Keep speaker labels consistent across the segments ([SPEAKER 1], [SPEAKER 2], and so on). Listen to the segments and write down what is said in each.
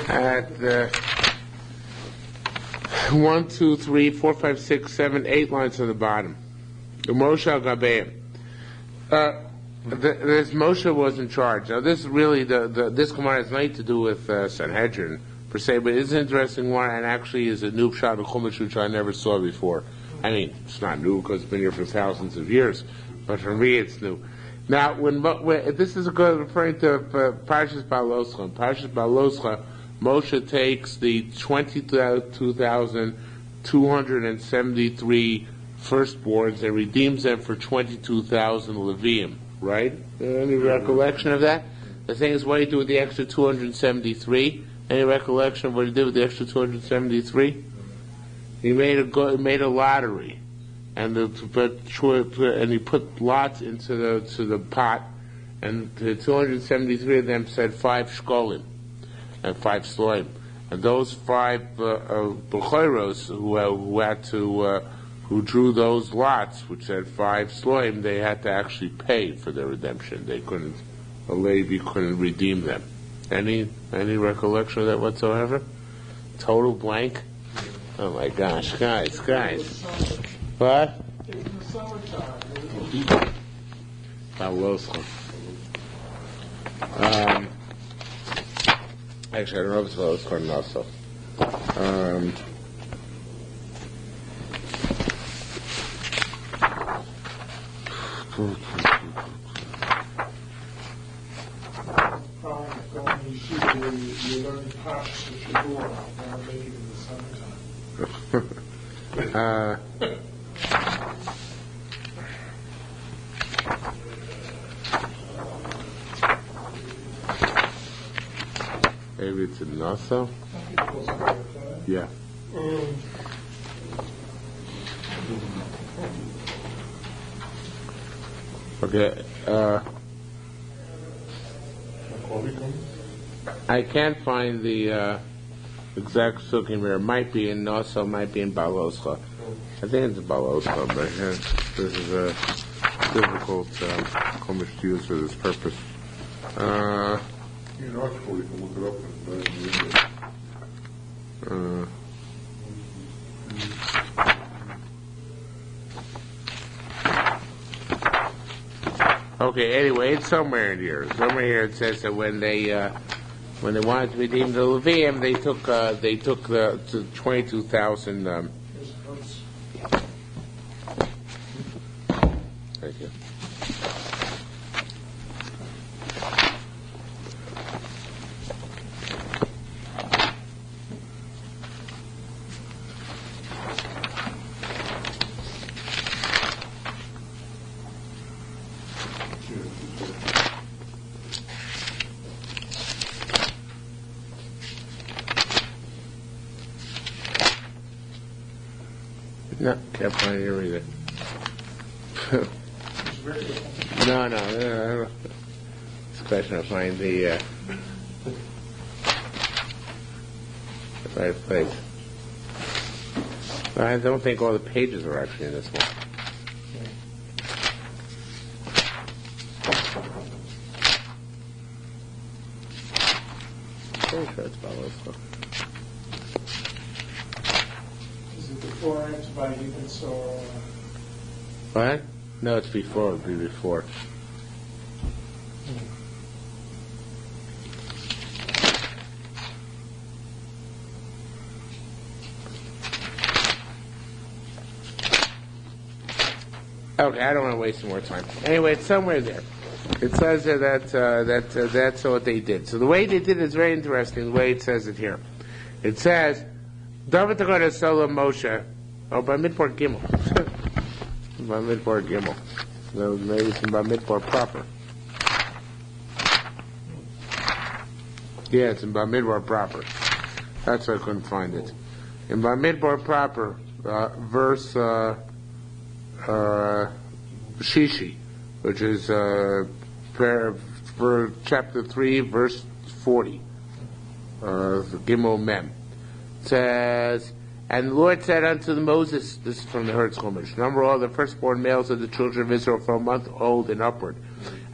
[SPEAKER 1] at 1, 2, 3, 4, 5, 6, 7, 8 lines on the bottom. Moshe al Gabeim. This Moshe was in charge. Now, this is really this Gemara has nothing to do with Sanhedrin per se, but it's an interesting one, and actually is a new pshat of Chumash which I never saw before. I mean, it's not new because it's been here for thousands of years, but for me it's new. Now, when this is referring to Parshas Baloscha. In Parshas Baloscha, Moshe takes the 22,273 firstborns and redeems them for 22,000 Levium. Right? Any recollection of that? The thing is, what do you do with the extra 273? Any recollection of what he did with the extra 273? He made a lottery, and he put lots into the pot, and the 273 of them said 5 shkolim and 5 sloim, and those 5 b'choros who drew those lots, which said 5 sloim, they had to actually pay for their redemption. A Levi couldn't redeem them. Any recollection of that whatsoever? Total blank? Oh my gosh, guys. What?
[SPEAKER 2] In the summertime.
[SPEAKER 1] Actually, I don't know if it's Baloscha also.
[SPEAKER 2] You learn Pashas of shiur, now make it in the summertime.
[SPEAKER 1] Maybe it's in Nassau? Yeah. Okay. I can't find the exact sukkim here. It might be in Nassau, might be in Baloscha. I think it's Baloscha, but this is a difficult Chumash to use for this purpose.
[SPEAKER 3] In article, you can look it up and
[SPEAKER 1] okay, anyway, it's somewhere in here. Somewhere here it says that when they wanted to redeem the Levium, they took the 22,000. Thank you. No, can't find it here either. No. It's a question of finding the right place. I don't think all the pages are actually in this one. Pretty sure it's Baloscha.
[SPEAKER 2] Before or after by Higgins or...
[SPEAKER 1] What? No, it's before. It would be before. Okay, I don't want to waste more time. Anyway, it's somewhere there. It says that's what they did. So the way they did it is very interesting, the way it says it here. It says, David Tagada Solo Moshe, by Midbar Gimel. By Midbar Gimel. So maybe it's by Midbar proper. Yeah, it's in Bamidbar proper. That's why I couldn't find it. In Bamidbar proper, verse Shishi, which is for chapter 3, verse 40, Gimel Mem, says, and the Lord said unto Moses, this is from the Hertz Chumash, number all the firstborn males of the children of Israel from a month old and upward,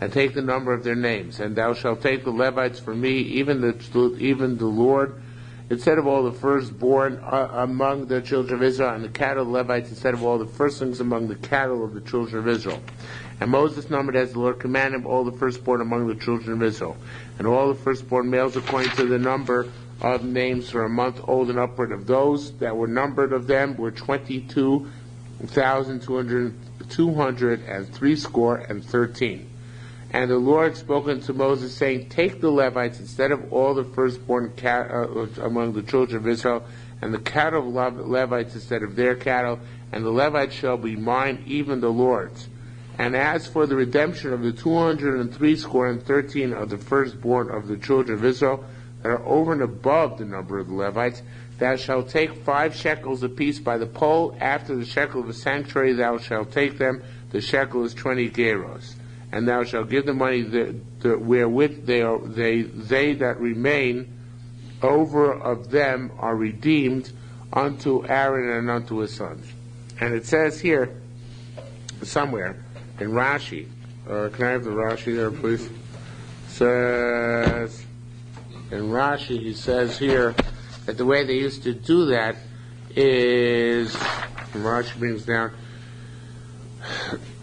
[SPEAKER 1] and take the number of their names. And thou shalt take the Levites for me, even the Lord, instead of all the firstborn among the children of Israel, and the cattle of the Levites instead of all the firstlings among the cattle of the children of Israel. And Moses numbered as the Lord commanded him all the firstborn among the children of Israel, and all the firstborn males according to the number of names for a month old and upward of those that were numbered of them were 22,213. And the Lord spoke unto Moses, saying, take the Levites instead of all the firstborn among the children of Israel, and the cattle of Levites instead of their cattle, and the Levites shall be mine, even the Lord's. And as for the redemption of the 213 of the firstborn of the children of Israel, that are over and above the number of the Levites, thou shalt take 5 shekels apiece by the pole. After the shekel of the sanctuary thou shalt take them. The shekel is 20 gerahs. And thou shalt give the money wherewith they that remain over of them are redeemed unto Aaron and unto his sons. And it says here, somewhere, in Rashi, can I have the Rashi there, please? Says, in Rashi, he says here that the way they used to do that is, Rashi brings down,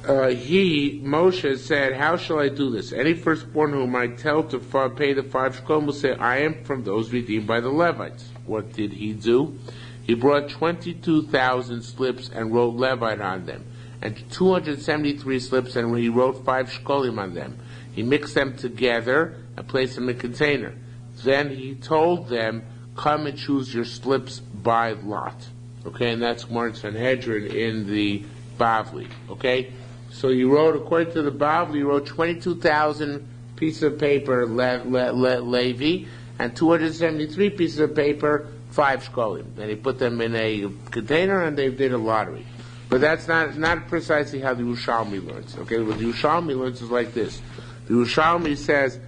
[SPEAKER 1] Moshe said, how shall I do this? Any firstborn whom I tell to pay the 5 shekel will say, I am from those redeemed by the Levites. What did he do? He brought 22,000 slips and wrote Levite on them, and 273 slips, and he wrote 5 shkolim on them. He mixed them together and placed them in a container. Then he told them, come and choose your slips by lot. Okay, and that's Yerushalmi Sanhedrin in the Bavli. Okay, so you wrote, according to the Bavli, you wrote 22,000 pieces of paper, Levi, and 273 pieces of paper, 5 shkolim. And he put them in a container, and they did a lottery. But that's not precisely how the Yerushalmi learns. Okay, what the Yerushalmi learns is like this. The Yerushalmi says,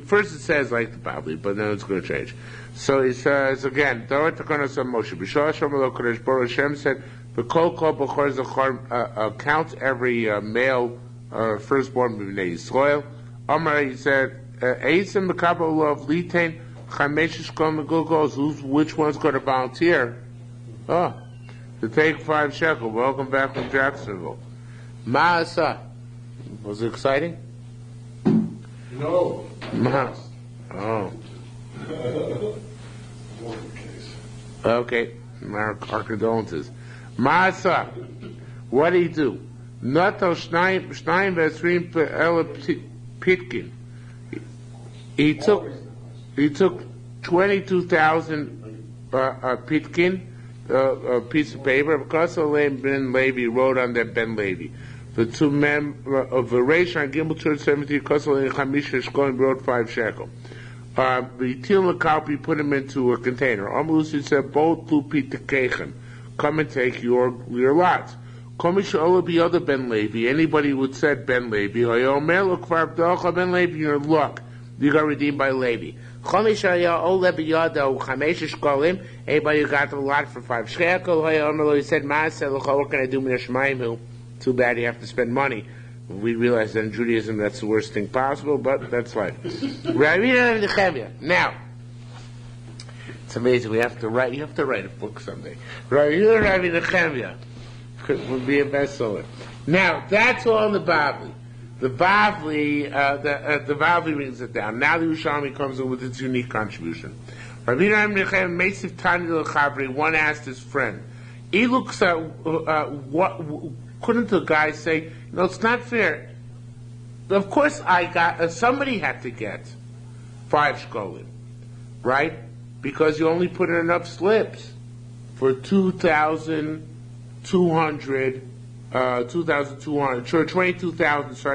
[SPEAKER 1] first it says like the Bavli, but then it's going to change. So he says again, Hashem said, count every male firstborn b'nei Yisrael. Amar, he said, which one's going to volunteer? Oh, to take 5 shekel. Welcome back from Jacksonville. Ma'asa. Was it exciting?
[SPEAKER 2] No.
[SPEAKER 1] Oh. Okay. Our condolences. Ma'asa. What did he do? Nato shnayim v'esrim pitkin. He took 22,000 pitkin, a piece of paper. Because Ben Levi wrote on that Ben Levi. The 2 men of the Reish on Gimel 270, Kosel and Chamisha Shkolim wrote 5 shekel. The Til Makalpi put him into a container. Amalus said, both Lupi Tekechem. Come and take your lots. Komisha Ola be other Ben Levi. Anybody who said Ben Levi, Hayomel Ukvar B'docha Ben Levi, your luck. You got redeemed by Levi. Anybody who got the lot for 5 shekel, he said, what can I do with Shemaim? Too bad you have to spend money. We realize that in Judaism that's the worst thing possible, but that's life. Now, it's amazing. You have to write a book someday. Rabbi would be a bestseller. Now, that's all in the Bavli. The Bavli brings it down. Now the Yerushalmi comes in with its unique contribution. One asked his friend, he looks at couldn't the guy say, no, it's not fair. Of course somebody had to get 5 shkolim, right? Because you only put in enough slips for 2,200, 22,000,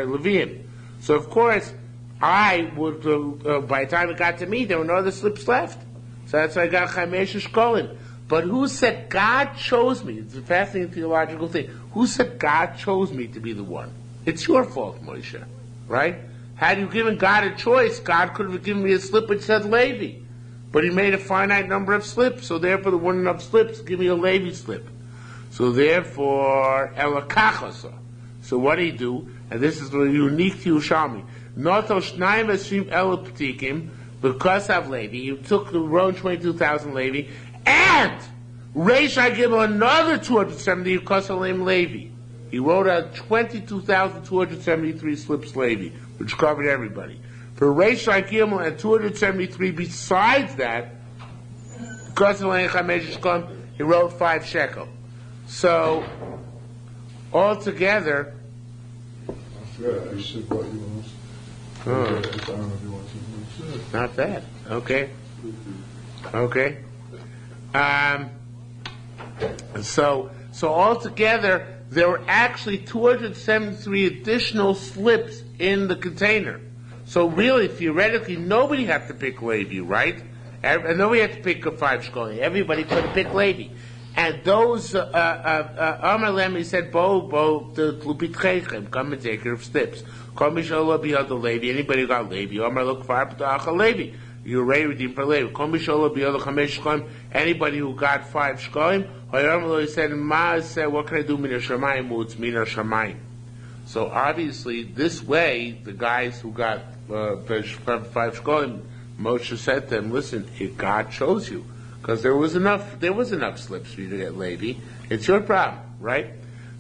[SPEAKER 1] Levium. So of course, I would, by the time it got to me, there were no other slips left. So that's why I got Chamesh Shkolim. But who said God chose me? It's a fascinating theological thing. Who said God chose me to be the one? It's your fault, Moshe. Right? Had you given God a choice, God could have given me a slip which said Levi. But he made a finite number of slips, so therefore there weren't enough slips to give me a Levi slip. So therefore, Elakachasa. So what did he do? and this is unique to Yerushalmi. Noto shnayim esrim elu ptikim, because of Levi, you took the road 22,000 Levi, and Reish Gimel another 270 because of Levi. He wrote out 22,273 slips Levi, which covered everybody. For Reish Gimel and 273 besides that, because of Levi, he wrote 5 shekel. So, altogether,
[SPEAKER 3] Yeah, I said what you want. I don't know if you want to.
[SPEAKER 1] not bad. Okay. Okay. So altogether, there were actually 273 additional slips in the container. So really, theoretically, nobody had to pick Levi, right? And nobody had to pick a 5 shkolim. Everybody could have picked Levi. And those, Amar Lem, he said, Bo, the Tlupitchechem, come and take care of slips. Call me Shalom Biyad Levi. Anybody who got Levi, Amar look for Apatacha Levi. You're already redeemed for Levi. Call me Shalom Biyad Chamesh Shkolim. Anybody who got 5 shkolim, he said, Ma said, what can I do? Mina Shamayim, it's Mina Shamayim. So obviously, this way, the guys who got 5 shkolim, Moshe said to them, listen, if God chose you, because there was enough slips for you to get Levi. It's your problem, right?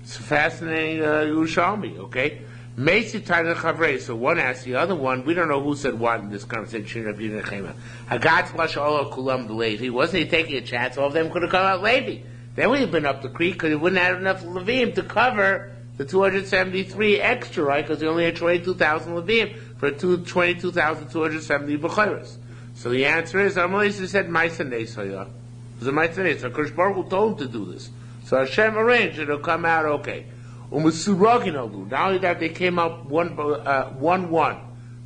[SPEAKER 1] It's fascinating Yerushalmi, okay? Meisi Tana Chavrei. So one asked the other one, we don't know who said what in this conversation. Hagat Flash Olo Kulam Levi. Wasn't he taking a chance? All of them could have come out Levi. Then we'd have been up the creek because he wouldn't have enough Levim to cover the 273 extra, right? Because he only had 22,000 Levim for 22,270 B'chayros. So the answer is, Amalisa said, Maisa Nesoya. It was a Maisa Nesoya. Krish Baruch Hu told him to do this. So Hashem arranged it'll come out okay. Not only that, they came up 1-1. In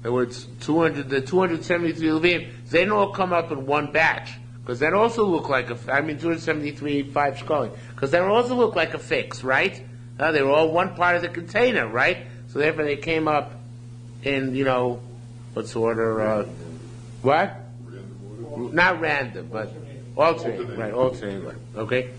[SPEAKER 1] other words, the 273 Levim, they didn't all come up in one batch. Because that also looked like 273, 5 shkolim. Because that also looked like a fix, right? They were all one part of the container, right? So therefore they came up in, what's the order? What? Not random, but alternate. Right, alternate. Okay?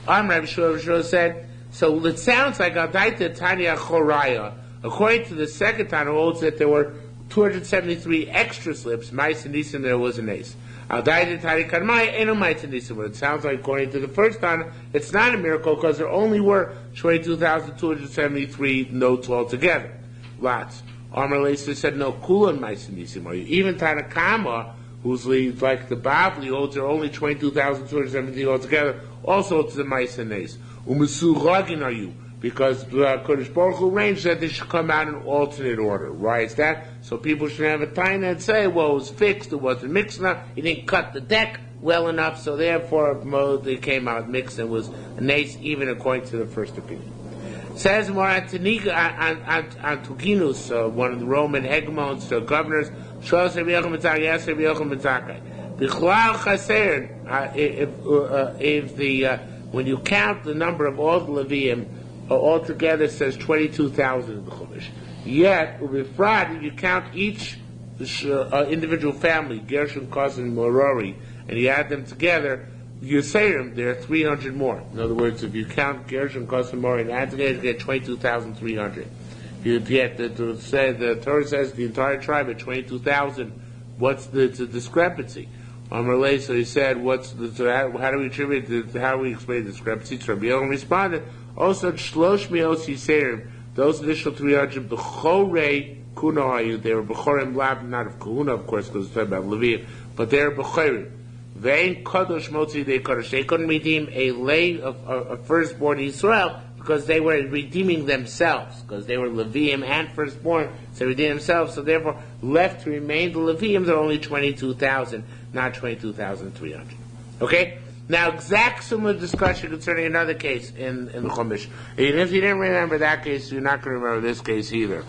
[SPEAKER 1] Rabbi Shua said, so it sounds like Adaita Tanya Choraya. According to the second Tana, holds that there were 273 extra slips. Mais and Nisan, there was an ace. Adaita Tanya Karmai, Eno Mais and Nisan. But it sounds like, according to the first Tana, it's not a miracle because there only were 22,273 notes altogether. Lots. Amar Leisa said, no, Kulan Mais and Nisan. Even Tana Kama, who's like the Bavli, holds there only 22,273 altogether, also to the Mais and Nisan. Umusuragin are you? Because Kodesh Baruch Hu arranged that they should come out in alternate order. Why is that? So people should have a time and say, well, it was fixed, it wasn't mixed enough, he didn't cut the deck well enough, so therefore they came out mixed and was a nace, even according to the first opinion. Says more Antoninus, one of the Roman hegemons, governors, shows Rabbi Yochanan ben Zakkai, yes, Rabbi Yochanan ben Zakkai. Bichlal chaser, when you count the number of all the Levium, altogether says 22,000 in the Chumash. Yet, if you count each individual family, Gershon, Cousin, Merari, and you add them together, you say them, there are 300 more. In other words, if you count Gershon, Cousin, Merari, and add together, you get 22,300. You get the Torah says the entire tribe at 22,000. What's the discrepancy? Amarle, so he said, how do we attribute how do we explain the discrepancy? So Rabbi Yochanan responded, also shlosh me'os yiserim, those initial 300 b'chorei kunahayu, they were b'chorim lab, not of kahuna, of course, because it's talking about Levi, but they were b'chorim. Vein kadosh motzi de kadosh. They couldn't redeem a firstborn Israel because they were redeeming themselves, because they were Levium and firstborn, so they redeemed themselves. So therefore, left to remain the Levium, there are only 22,000, not 22,300. Okay. Now, exact similar discussion concerning another case in the Chumash. And if you didn't remember that case, you're not going to remember this case either.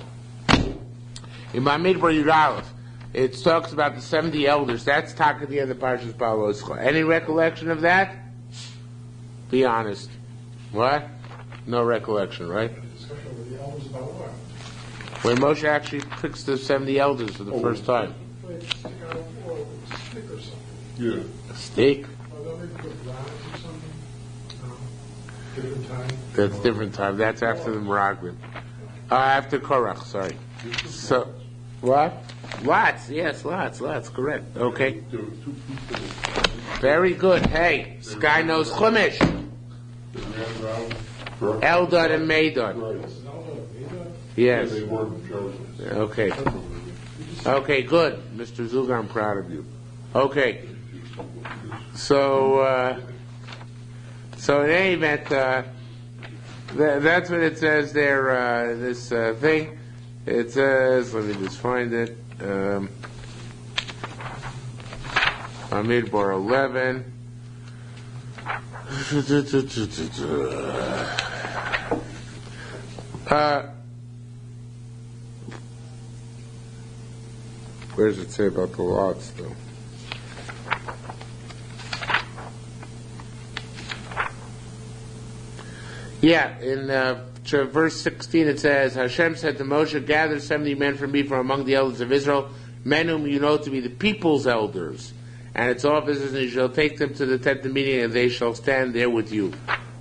[SPEAKER 1] In Bamidbar Yudalef, it talks about the 70 elders. That's talk at the end of Parshas Baloscha. Any recollection of that? Be honest. What? No recollection, right?
[SPEAKER 2] Discussion with the elders about what?
[SPEAKER 1] When Moshe actually picks the 70 elders for the first time.
[SPEAKER 2] Like, stick out a stick or something.
[SPEAKER 3] Yeah.
[SPEAKER 1] A stick?
[SPEAKER 2] Or they'll maybe put rounds or something. No. Different time.
[SPEAKER 1] That's different time. That's after the Meraglim. After Korach, sorry. So, what? Lots, yes, lots, correct. Okay.
[SPEAKER 3] There were two people
[SPEAKER 1] Very good. Hey, this guy knows Chumash.
[SPEAKER 3] that ran around.
[SPEAKER 1] Eldad and Meidad.
[SPEAKER 3] Right.
[SPEAKER 1] Yes.
[SPEAKER 3] They weren't chosen.
[SPEAKER 1] Okay. Okay, good. Mr. Zuga, I'm proud of you. Okay. So in any event, that's what it says there, this thing. It says, let me just find it, Amidbar 11. Where does it say about the lots, though? Yeah, in verse 16 it says, Hashem said to Moshe, gather 70 men for me from among the elders of Israel, men whom you know to be the people's elders, and its officers, and you shall take them to the tent of meeting, and they shall stand there with you.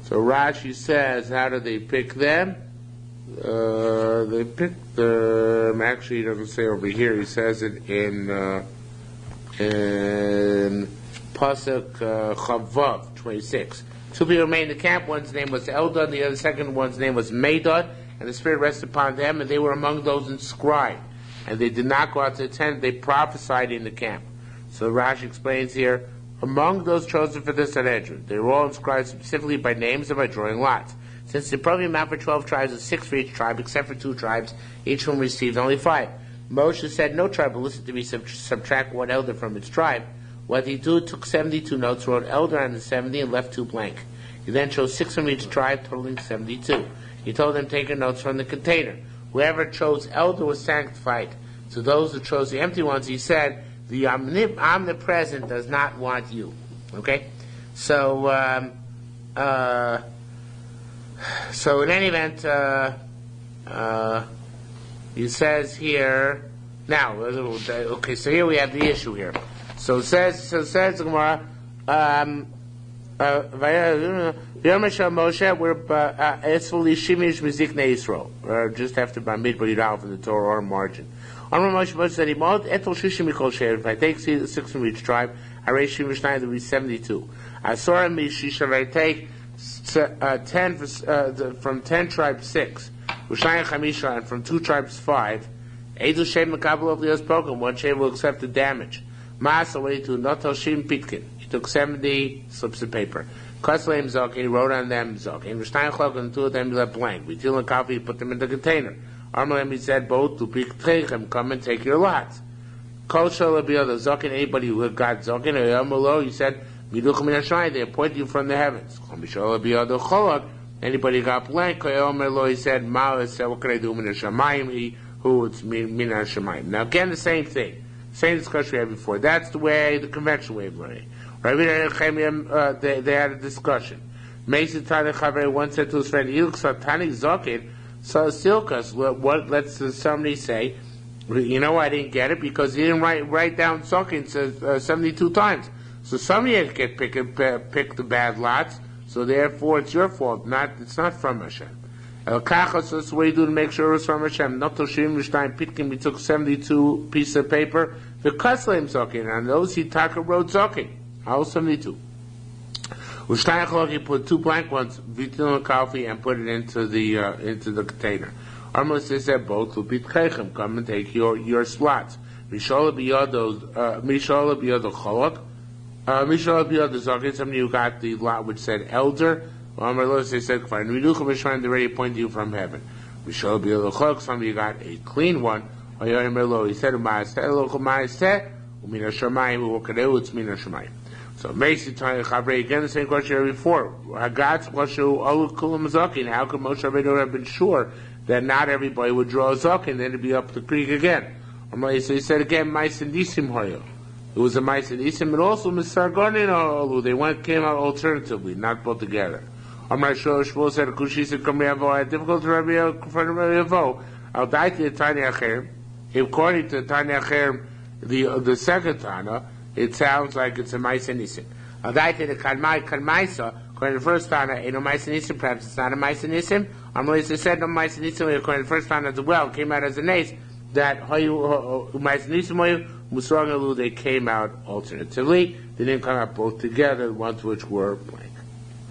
[SPEAKER 1] So Rashi says, how do they pick them? They pick them, actually he doesn't say over here, he says it in Pasuk Chavav 26. Two people remained in the camp, one's name was Eldad, the other second one's name was Meidad, and the Spirit rested upon them, and they were among those inscribed. And they did not go out to the tent, they prophesied in the camp. So Rashi explains here, among those chosen for the Sanhedrin, they were all inscribed specifically by names and by drawing lots. Since the appropriate amount for 12 tribes is 6 for each tribe, except for 2 tribes, each of whom received only 5. Moshe said, no tribe will listen to me subtract 1 elder from its tribe. What he did, took 72 notes, wrote elder on the 70, and left 2 blank. He then chose 6 from each tribe, totaling 72. He told them, take your notes from the container. Whoever chose elder was sanctified. To those who chose the empty ones, he said, the omnipresent does not want you. Okay? So in any event, he says here, now, okay, so here we have the issue here. So it says the Gemara, Moshe, we're Esfali Shimish Mizikne Yisrael, just after Bamid B'Yidal from the Torah or margin. Moshe said, if I take 6 from each tribe, I raise Shimish 9, there will be 72. Asora Mishisha, if I take 10 from 10 tribes 6, Ushaya Chamisha, and from 2 tribes 5, Edu Shem Makabel of the spoken, 1 Shem will accept the damage. Masa, what he took, Notel Shim Pitkin. He took 70 slips of paper. Kasleim Zok, he wrote on them Zok. In Rishtayin Chlok, and 2 of them he left blank. Vitil and Kafi, he put them in the container. Armalem, he said, both to pick Trechem, come and take your lots. Kol Shal Abiyah, Zok, and anybody who got Zok, and Yamalo, he said, Miduchim in Hashai, they appoint you from the heavens. Chomishal Abiyah, Cholok, anybody got blank, Yamalo, he said, Ma'al, said, what can I do, Min Hashamayim, he, who, it's Min Hashamayim. Now again, the same thing. Same discussion we had before. That's the way, the conventional way of learning. Rabbi and they had a discussion. Mason Tani Chaver once said to his friend, Ilk Satanic Zokin, so Silkas, what lets somebody say, you know I didn't get it because he didn't write down Zokin 72 times. So somebody had to get pick the bad lots, so therefore it's your fault, it's not from Hashem. El Kachos, that's what you do to make sure it's from Hashem. Not Toshim Rishtaim Pitkin, we took 72 pieces of paper. The Kasleim Zokin, and those he Taka wrote Zokin. How 72? Ushtayach Log, he put 2 blank ones, Vitil and Kalfi, and put it into the container. Armos said both will be Tchechem, come and take your slots. Mishola Biyado Cholok, Mishola Biyado Zokin, somebody who got the lot which said elder. They said, fine, Riduchim is trying to already point you from heaven. Mishola Biyado Cholok, somebody got a clean one. He said, so basically, again the same question before. How could Moshe Rabbeinu have been sure that not everybody would draw a zakin, then it'd be up the creek again? So he said again, Ma'asen Nisim Hoyo. It was a Ma'asen Nisim, and also Misargonin Olu. They came out alternatively, not both together. Shmuel said, Kushi said, come Yavo, I had difficult to Rabbi Yavo. I'll die to the Tanya Acher. According to Tanya Acher, the second Tana, it sounds like it's a Ma'asen Nisim. I'll die to the Karmaisa, According to the first Tana, ain't no Ma'aseh Nisim, perhaps it's not a Ma'aseh Nisim. Amalei said no Ma'aseh Nisim, according to the first Tana as well, came out as a nace, that Ma'aseh Nisim, Musarang Alu, they came out alternatively. They didn't come out both together, the ones which were blank.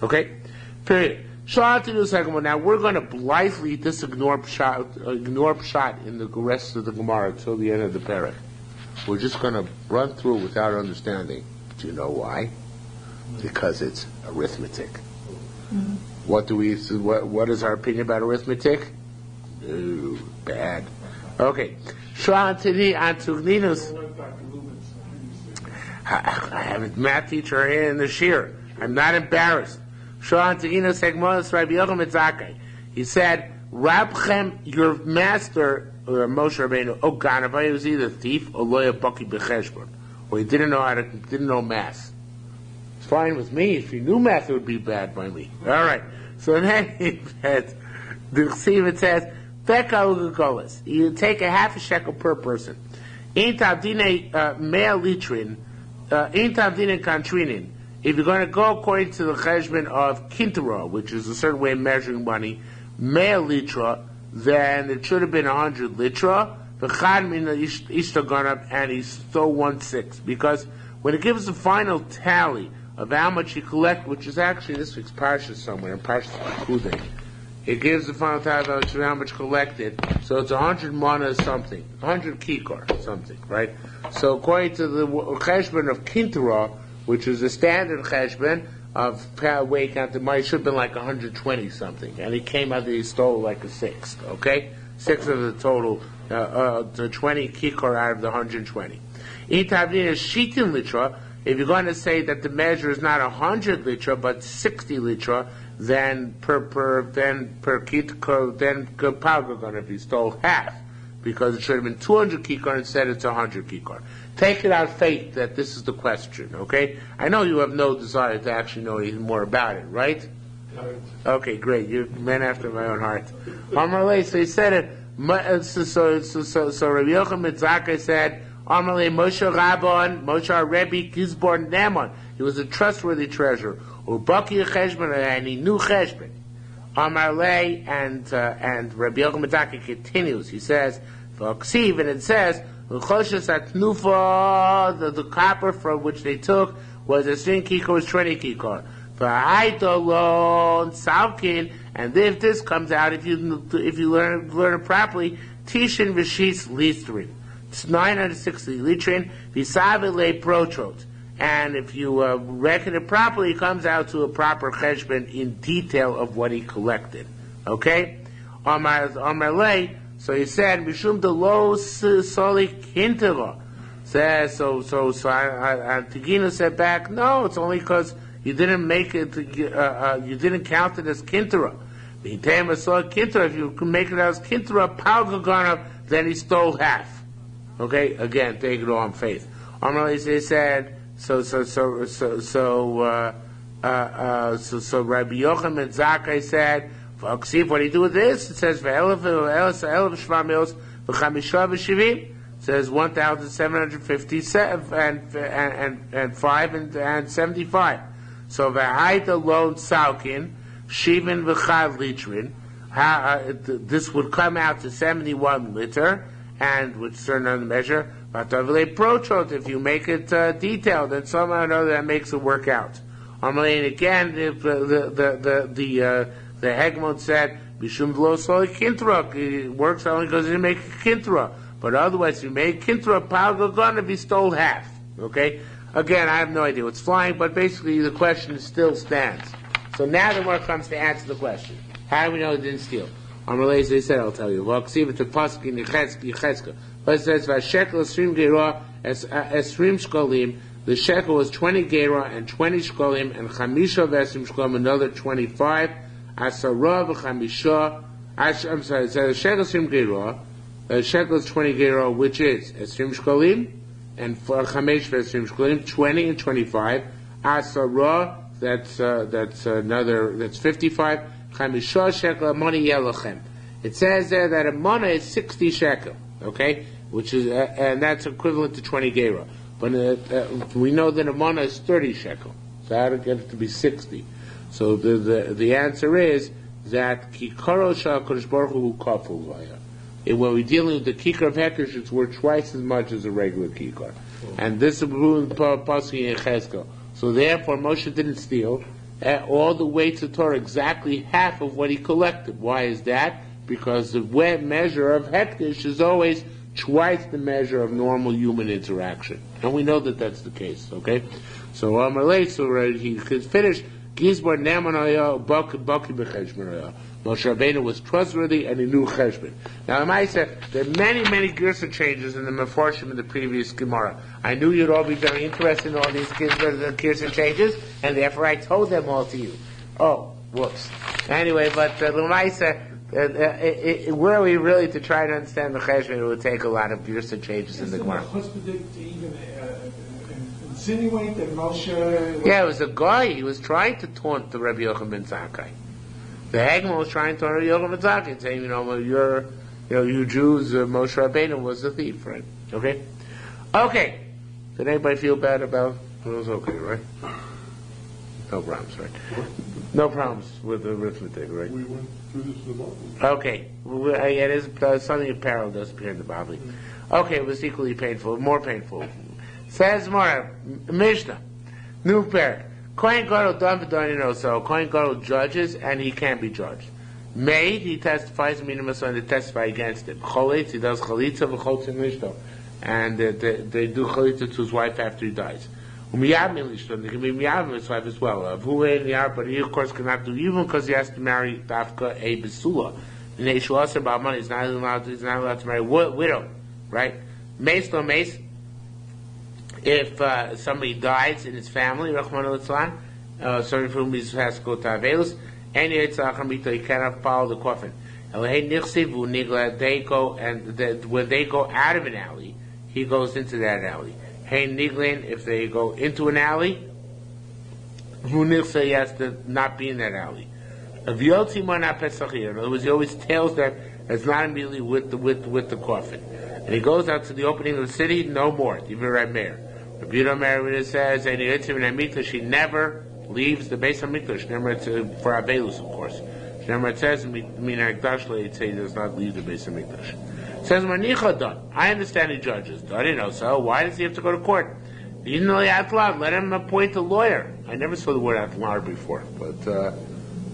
[SPEAKER 1] Okay? Period. Shah to the second one. Now we're going to blithely ignore pshat in the rest of the Gemara until the end of the parak. We're just going to run through without understanding. Do you know why? Because it's arithmetic. Mm-hmm. What is our opinion about arithmetic? Ooh, bad. Okay. Shah to the Antugninus. I have a math teacher here in the shiur. I'm not embarrassed. He said, Rabchem, your master, or Moshe Rabbeinu, Ganavai was either thief or loya baki b'cheshbon, or he didn't know math. It's fine with me. If he knew math, it would be bad by me. All right. So then he says, the Chesiv says, Beka you take a half a shekel per person. In tabdine mea litrin, in tabdine kantrinin. If you're going to go according to the cheshbon of kintara, which is a certain way of measuring money, mea litra, then it should have been 100 litra. V'chad min ishta gone up, and he stole 1/6. Because when it gives the final tally of how much he collected, which is actually this week's parsha somewhere, in Parsha Kudei, it gives the final tally of how much collected. So it's 100 mana something, 100 kikar something, right? So according to the cheshbon of kintara, which is a standard cheshbon of weight count, the money should have been like 120 something, and he came out that he stole like a sixth. Okay, 6 of the total, the 20 kikar out of the 120. In tavdina shitin litra, if you're going to say that the measure is not 100 litra but 60 litra, then per kikar, then kapag going to be stole half, because it should have been 200 kikar, instead it's 100 kikar. Take it out faith that this is the question, okay? I know you have no desire to actually know anything more about it, right? Okay, great. You're a man after my own heart. Amarle, so he said it. So Rabbi Yochanan Mitzaka said, Amarle Moshe Rabban, Moshe Rebbe Gizbor Naman. He was a trustworthy treasurer. Ubaki Cheshbon, and he knew Cheshbon. Amarle, and Rabbi Yochanan Mitzaka continues. He says, V'oksiv, and it says, the copper from which they took was a 10 kikar, was 20 kikar. And if this comes out, if you learn it properly, tishin v'shis litrin. It's 960 litrin. V'savile protrot. And if you reckon it properly, it comes out to a proper cheshbon in detail of what he collected. Okay? Amarle. So he said, "Mishum de lo soli kintera." Says so. Tigina said back, "No, it's only because you didn't make it. You didn't count it as kintera. If you can make it as kintera, palgagana, then he stole half. Okay, again, take it all on faith." They said so. Rabbi Yochanan Zakkai said. See what he do with this? It says says 1,757 and 5 and 75. So v'hayt alone salkin shivin v'chad litrin. This would come out to 71 liter, and with certain measure. But if you make it detailed, then somehow or another that makes it work out. And again, the Hegmon said, Bishum lo soli kintra. It works only because he didn't make a kintra. But otherwise, if you made kintra, palgagon, if he stole half. Okay? Again, I have no idea what's flying, but basically the question still stands. So now the more comes to answer the question. How do we know he didn't steal? Amalei, they said, I'll tell you. Well, see if the pasuk in Yechetzka. But it says, Vashekel esrim geirah esrim shkolim. The shekel was 20 geirah and 20 shkolim, and chamisha v'esrim shkolim, another 25. Asara v'chamisha. I'm sorry, it says shekel esrim geirah. Shekel is 20 geirah, which is esrim shkolim, and chamesh v'esrim shkolim, 20 and 25. Asara, that's 55. Chamisha shekel amoni yelachem. It says there that a mana is 60 shekel, okay, which is and that's equivalent to 20 geirah. But we know that a mana is 30 shekel, so how to get it to be 60? So the answer is that Kikaro Shal Kodesh Baruch Hu Kaful Vaya. And when we're dealing with the Kikar of Hekesh, it's worth twice as much as a regular Kikar. And this is Pasuk in Cheskel. So therefore, Moshe didn't steal all the weights of Torah, exactly half of what he collected. Why is that? Because the measure of Hektish is always twice the measure of normal human interaction. And we know that that's the case, okay? So Amalei, so he could finish. Gizbar Namanaya, Baki Becheshmanaya. Moshe Rabbeinu was trustworthy and he knew Cheshbon. Now, I said there are many Girsa changes in the Mefarshim in the previous Gemara. I knew you'd all be very interested in all these Girsa changes, and therefore I told them all to you. Oh, whoops. Anyway, but Lamaisa, were we really to try to understand the Cheshbon, it would take a lot of Girsa changes in the Gemara.
[SPEAKER 2] Insinuate that Moshe...
[SPEAKER 1] Yeah, it was a guy. He was trying to taunt the Rabbi Yochanan ben Zakkai. The Hagman was trying to taunt Rabbi Yochanan ben Zakkai, saying, you Jews, Moshe Rabbeinu was a thief, right? Okay? Okay. Did anybody feel bad about it? Was okay, right? No problems, right? No problems with the arithmetic, right?
[SPEAKER 3] We went through this in the Bible.
[SPEAKER 1] Okay. It is something in parallel does appear in the Bible. Okay, it was equally painful, more painful. Says more, Mishnah, new parak. Kohen Gadol done v'donino, so Kohen Gadol judges and he can't be judged. Maid, he testifies, meaning to testify against him. Cholitz, he does chalitza v'cholitz in Mishnah, and they do chalitza to his wife after he dies. Umiyab in Mishnah, they can be miyab in his wife as well. V'hu ein yar, but he of course cannot do even because he has to marry dafka a besula. And he shloser ba'aman, he's not allowed to marry a widow, right? Mace no mace. If somebody dies in his family, Rachmana litzlan, sorry for whom he has to go to Avelus, and he cannot follow the coffin. They go, and when they go out of an alley, he goes into that alley. If they go into an alley, he has to not be in that alley. In other words, he always tells that it's not immediately with the coffin. And he goes out to the opening of the city, no more. Divrei Meir. Rabbi Yehuda Meir says, she never leaves the base of Mikdash. Never for Avelus, of course. Never it says, it does not leave the base of Mikdash. It says, I understand he judges. I didn't know so. Why does he have to go to court? You didn't know Atlar. Let him appoint a lawyer. I never saw the word Atlar before, but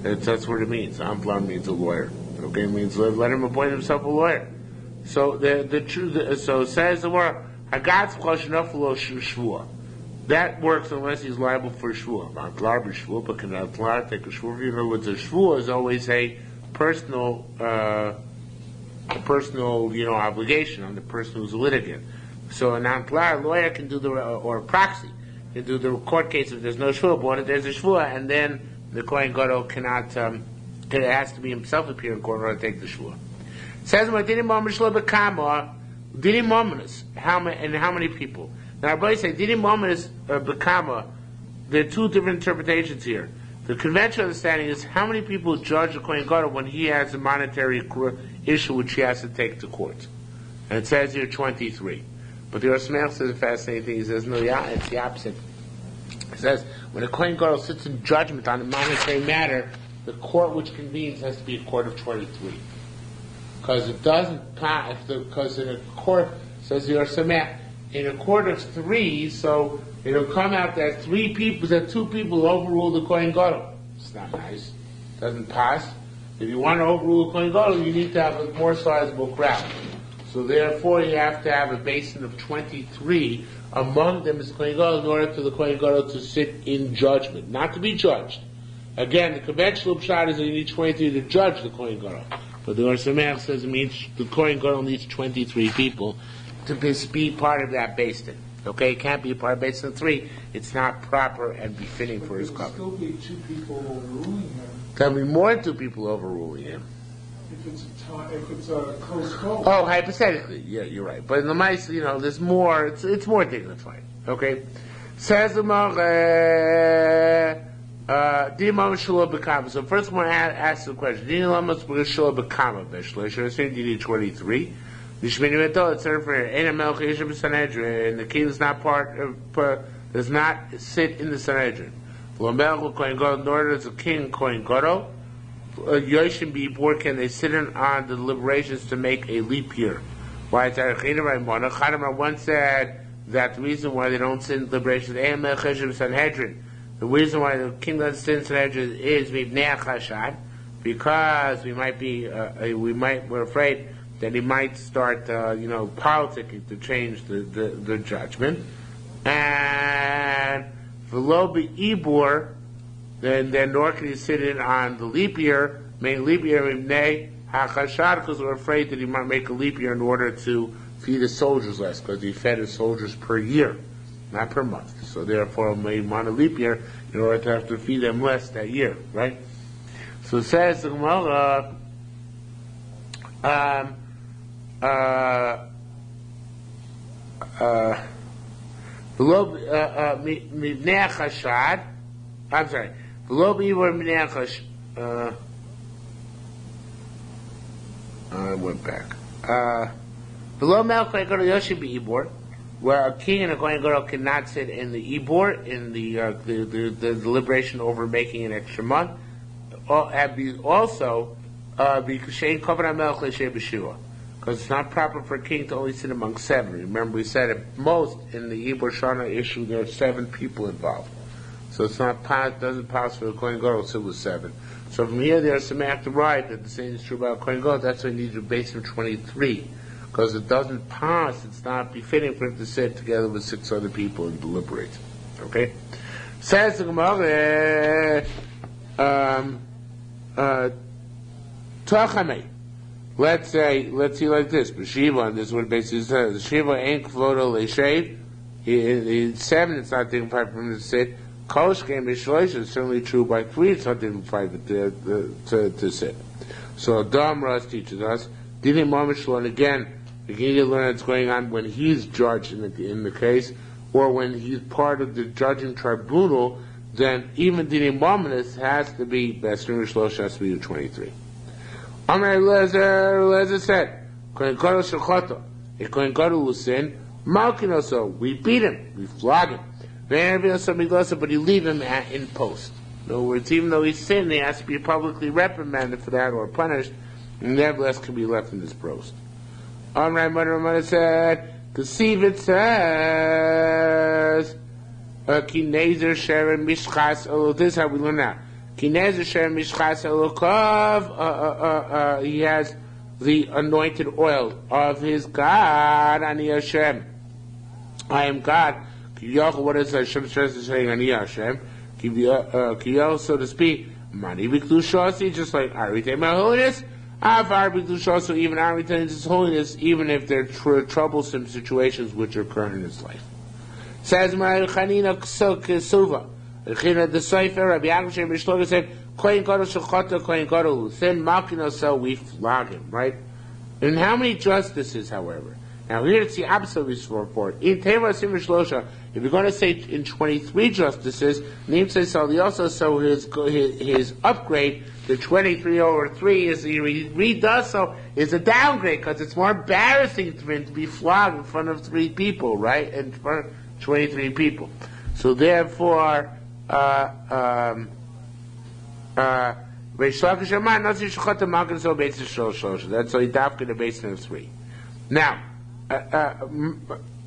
[SPEAKER 1] that's what it means. Atlar means a lawyer. Okay, it means let him appoint himself a lawyer. So the truth. So says the word. That works unless he's liable for shvua. But can Atlar take a shvua? In other words, a shvua is always a personal, obligation on the person who's a litigant. So an Atlar lawyer can do or a proxy can do the court case if there's no shvua. But if there's a shvua, and then the Kohen Gadol cannot, it has to be himself appear in court in order to take the shvua. It says, Dinim Mominus, how many people? Now, everybody say, Dinim Mominus Bekama, there are two different interpretations here. The conventional understanding is how many people judge the Kohen Gadol when he has a monetary issue which he has to take to court. And it says here 23. But the Yerushalmi says a fascinating thing. He says, no, yeah, it's the opposite. It says, when a Kohen Gadol sits in judgment on a monetary matter, the court which convenes has to be a court of 23. Because it doesn't pass, because in a court, says the Yerushalmi, in a court of three, so it'll come out that two people overrule the Kohen Gadol. It's not nice. It doesn't pass. If you want to overrule the Kohen Gadol, you need to have a more sizable crowd. So therefore, you have to have a basin of 23. Among them is Kohen Gadol in order for the Kohen Gadol to sit in judgment, not to be judged. Again, the conventional pshat is that you need 23 to judge the Kohen Gadol. But the Yerushalmi says it means the Kohen Gadol needs 23 people to be part of that basin. Okay, it can't be a part of basin of 3. It's not proper and befitting for his cover.
[SPEAKER 2] There will still be 2 people overruling him.
[SPEAKER 1] There'll be more than 2 people overruling him.
[SPEAKER 2] If it's a close call.
[SPEAKER 1] Oh, hypothetically, yeah, you're right. But in the mice, there's more. It's more dignified. Okay, says the so first I want to ask the question. Do you need 23? It's served for the king is not does not sit in the Sanhedrin. L'melech Kohen Gadol, nor does a king Kohen Gadol. Yoshim Bibor, can they sit in on the deliberations to make a leap year? Why it's Chadamar once said that the reason why they don't sit in deliberations, Yerushalmi Sanhedrin, the reason why the king doesn't sit in Sanhedrin is because we're afraid that he might start, politicking to change the judgment. And below the Ibor, then nor can he sit in on the leap year, make leap year because we're afraid that he might make a leap year in order to feed his soldiers less, because he fed his soldiers per year, not per month. So therefore, he want a leap year in order to have to feed them less that year, right? So it says the Gemara, below Mibnei Chashad, I'm sorry, below Ibor Mibnei Chashad, I went back. Below Melech Kohen Gadol Yoshim Ibor, where a king and a Kohen Gadol cannot sit in the Ibor, in the deliberation over making an extra month. Also, because it's not proper for a king to only sit among 7. Remember, we said at most in the Ibor Shana issue there are 7 people involved. So it's not doesn't pass for a Kohen Gadol to sit with 7. So from here, there's some act of right that the same is true about Kohen Gadol. That's why you need to base of 23, because it doesn't pass. It's not befitting for him to sit together with 6 other people and deliberate. Okay, says the Gemara, Tachame. Let's see like this. B'shiva, and this is what it basically says. Shiva ain't kvodo le'shev. In 7, it's not taking part for him to sit. Kosh game is certainly true by 3. It's not taking part to sit. So Damras teaches us. Didn't Mamish learn again? You can either learn what's going on when he's judged in the case, or when he's part of the judging tribunal. Then even Dini Mominus has to be best Shlosh has to be 23. Amar Lezer said, Kohen Gadol Shechoto, if Kohen Gadol will sin, Malkinoso, we beat him, we flog him. But you leave him in post. In other words, even though he's sinned, he has to be publicly reprimanded for that or punished, and nevertheless can be left in his post. Amar Mother said, Kasiv it says, Kinezer Sharon Mishchas Olo. This is how we learn now. Kinezer Sharon Mishchas Elokov. He has the anointed oil of his God. Ani Hashem. I am God. What is Hashem saying? Ani Hashem. Kiyach, so to speak. Mani Biklushasi, just like I retain my holiness. Avar Biklushasi, even I retain his holiness, even if they're troublesome situations which occur in his life. Says my Chanina Kesuva. Chanina the Sefer, Rabbi Yaakov Mishloga said, Kohen Gadol Shechata, Kohen Gadol, then Malkino, so we flog him, right? And how many justices, however? Now here it's the opposite report. In Teva Sim Shlosha, if you're going to say in 23 justices, Nim says so his upgrade to 23 over 3 is he redoes so is a downgrade because it's more embarrassing for him to be flogged in front of 3 people, right? In front of 23 people. So therefore, that's why he dafka the basin of 3. Now,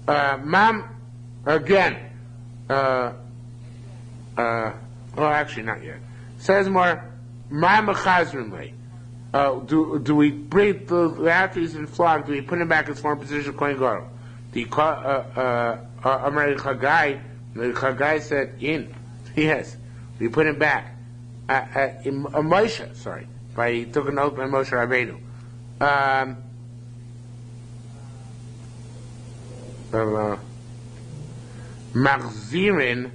[SPEAKER 1] Mam, again, actually not yet. Says more, Mam Chazrin do we bring after he's been flogged, do we put him back in his former position of Kohen Gadol? The Chagai said, yes, we put him back. Moshe, sorry, he took an oath by Moshe Rabbeinu. Machzirin,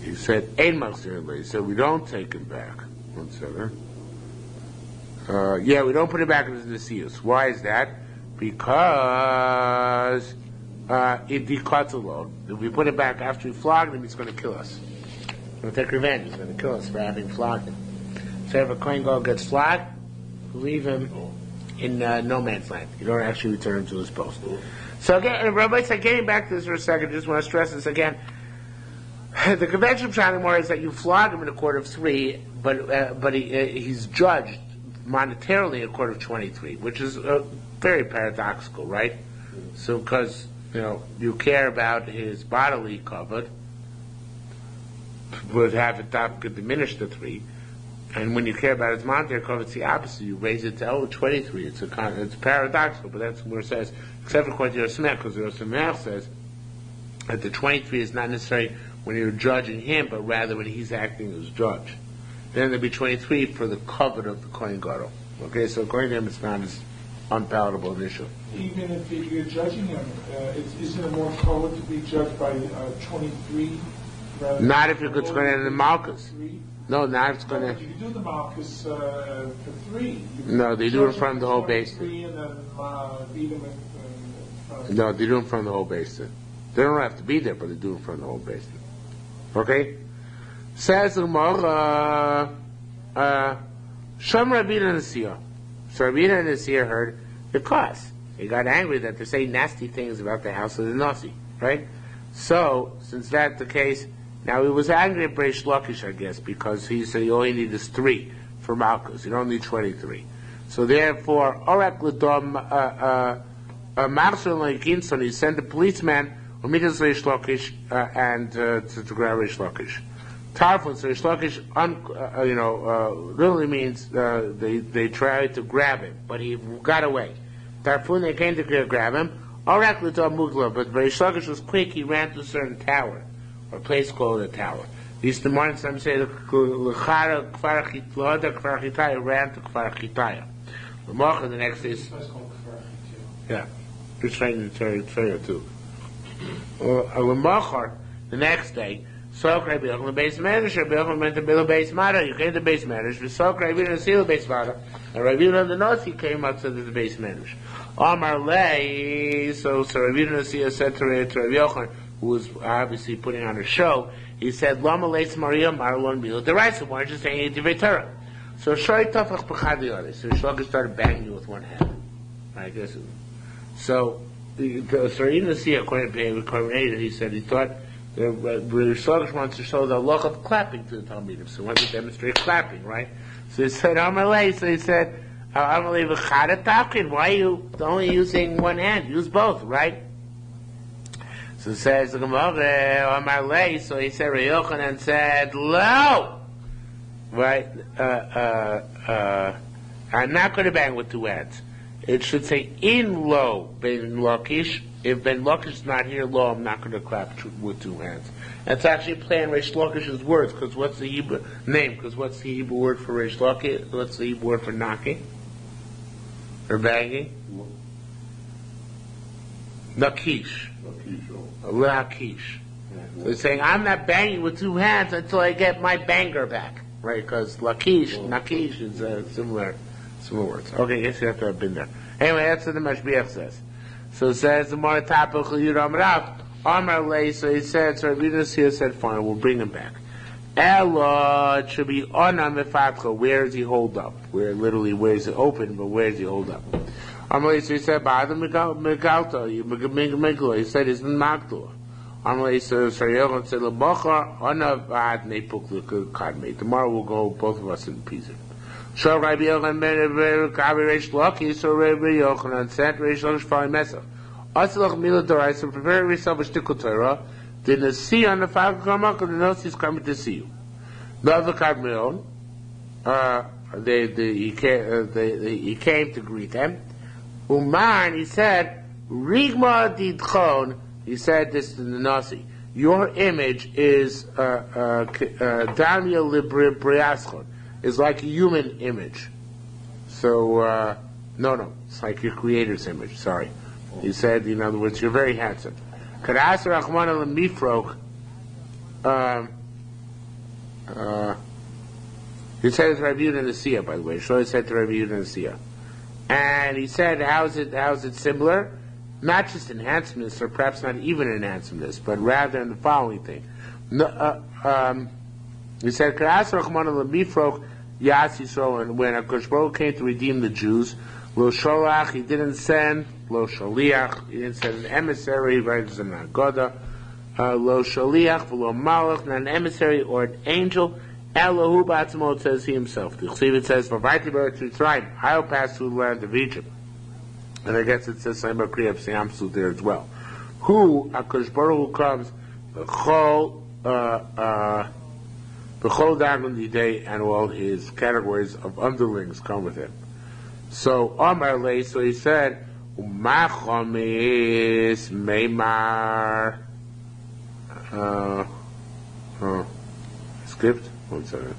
[SPEAKER 1] he said, Ein Machzirin, he said, we don't take him back. 1 second. We don't put him back into the Nesius. Why is that? Because it decuts alone. If we put him back after we flogged him, he's going to kill us. He's going to take revenge. He's going to kill us for having flogged him. So if a Kohen Gadol gets flogged, leave him in no man's land. You don't actually return him to his post. So again, Rabbi said, getting back to this for a second, just want to stress this again. The convention of Pshat is that you flog him in a court of 3, but he's judged monetarily in a court of 23, which is very paradoxical, right? So because you care about his bodily covered, would have it could diminish to 3, and when you care about his monetary cover, it's the opposite. You raise it to 23. It's paradoxical, but that's where it says, except for according to Yerushalmi, because Yerushalmi says that the 23 is not necessarily when you're judging him, but rather when he's acting as judge. Then there'll be 23 for the covet of the Kohen Gadol. Okay, so according to him, it's not as unpalatable an issue.
[SPEAKER 2] Even if you're judging him, isn't it more covered to be judged by 23?
[SPEAKER 1] Not if it's going to end in Malchus. No, not if it's going to.
[SPEAKER 2] You do the Malchus for 3.
[SPEAKER 1] No, they do it from the whole base.
[SPEAKER 2] 3 and then beat him in
[SPEAKER 1] No, they do it from the whole basin. They don't have to be there, but they do it from the whole basin. Okay? Says the Gemara, Shom Rabbeinu Nesiyah. So Rabbeinu Nesiyah heard the cause. He got angry that they say nasty things about the house of the Nasi, right? So, since that's the case, now he was angry at Reish Lakish, I guess, because he said you only need 3 for Malchus. You don't need 23. So therefore, Orak Ladom Marshal Lekinson, he sent a policeman who meet us Reish Lakish and to grab Reish Lakish. Tarfun, so Reish Lakish, literally means they tried to grab him, but he got away. Tarfun, they came to grab him. Orak Ladom Mugla, but Reish Lakish was quick. He ran to a certain tower, or a place called a tower. These the morning some say the Kfar Chitaya ran to Kfar Chitaya. The next day. Yeah, it's right in the Torah too. The next day, Sokra Bilchon the base manager, Bilchon went to build a base matter. You came to base manager. Sokra Bilchon seal base matter, and Rabbeinu the Nasi came up to the base manager. Amar Lei, so Rabbeinu Nasi said to Rabbi Yochanan, who was obviously putting on a show, he said, Lama Leis Maria Marlon Bilo Deraisa, why aren't you saying it to Torah? So Shoy Tafach B'chad so Shloka started banging you with one hand. I guess. So Rabbeinu Nasi, according to Korban, he said he thought Shloka wants to show the look of clapping to the Talmidim, so he wanted to demonstrate clapping, right? So he said, Amar Lei, so he said, Amar Lei V'chad Tafkin, why are you only using one hand? Use both, right? So it says the Gemara, Amar Lei, so he said, Rei Yochanan said, Lo! Right? I'm not going to bang with 2 hands. It should say, in Lo, Ben Lakish. If Ben Lakish is not here, Lo, I'm not going to clap with 2 hands. That's actually playing Reish Lakish's words, because what's the Hebrew name? Because what's the Hebrew word for Reish Lakish? What's the Hebrew word for knocking? Or banging? Lakish. Lakish. So he's saying, I'm not banging with 2 hands until I get my banger back. Right? Because Lakish, Nakish is similar words. Okay, I guess you have to have been there. Anyway, that's what the Mashbiach says. So it says, the more tapach Yudam Rav, Amar Lei, so he said, so Rabbeinu here said, fine, we'll bring him back. Ella, it should be Onam Mefatcha, where does he hold up? Where is it open, but where does he hold up? Amalei, so he said, Ba'adam Megalta, he said, he's in Magdala. Amalei, so Yochanan said, L'bochar, Onav Ba'ad Nepuk L'kadmei. Tomorrow we'll go, both of us in Pisa. So Rabbi Yochanan, Kabi Reish Lakish, so Rabbi Yochanan sent Reish Lakish Fali Mesach. Atzalach Mila Doraisa, prepare yourself a shtickle Torah, the Nasi on the Fag Kamak, the Nasi is coming to see you. The other Kadmion, he came to greet them. Uman, he said, Rigma Didchon, he said this to the Nasi, your image is Daniel Libriaschon, is like a human image. So, no, it's like your creator's image, sorry. He said, in other words, you're very handsome. Kadas Rachman al-Mifrok, he said to Rabbi Yehuda Nesiyah, by the way. Shlomo said to Rabbi Yehuda Nesiyah. And he said, how's it similar? Not just in handsomeness, or perhaps not even in handsomeness, but rather in the following thing. He said, Kadas Rachman al-Mifrok, Yas Yisrael, and when HaKadosh Baruch Hu came to redeem the Jews, Lo sholach, he didn't send. Lo shaliach, he didn't send an emissary, right, as an agoda. Lo shaliach, v'lo malach, not an emissary or an angel. Elohu b'atzmo, it says he himself. The Chsiv says, "V'vayti b'eretz Mitzrayim, I'll pass through the land of Egypt." And I guess it says same about Kriyat Siyamsu there as well. Who HaKadosh Baruch Hu comes b'chol dagon day, and all his categories of underlings come with him. So Amar Lei, so he said, "Umachomis meimar." Skipped. 1 second.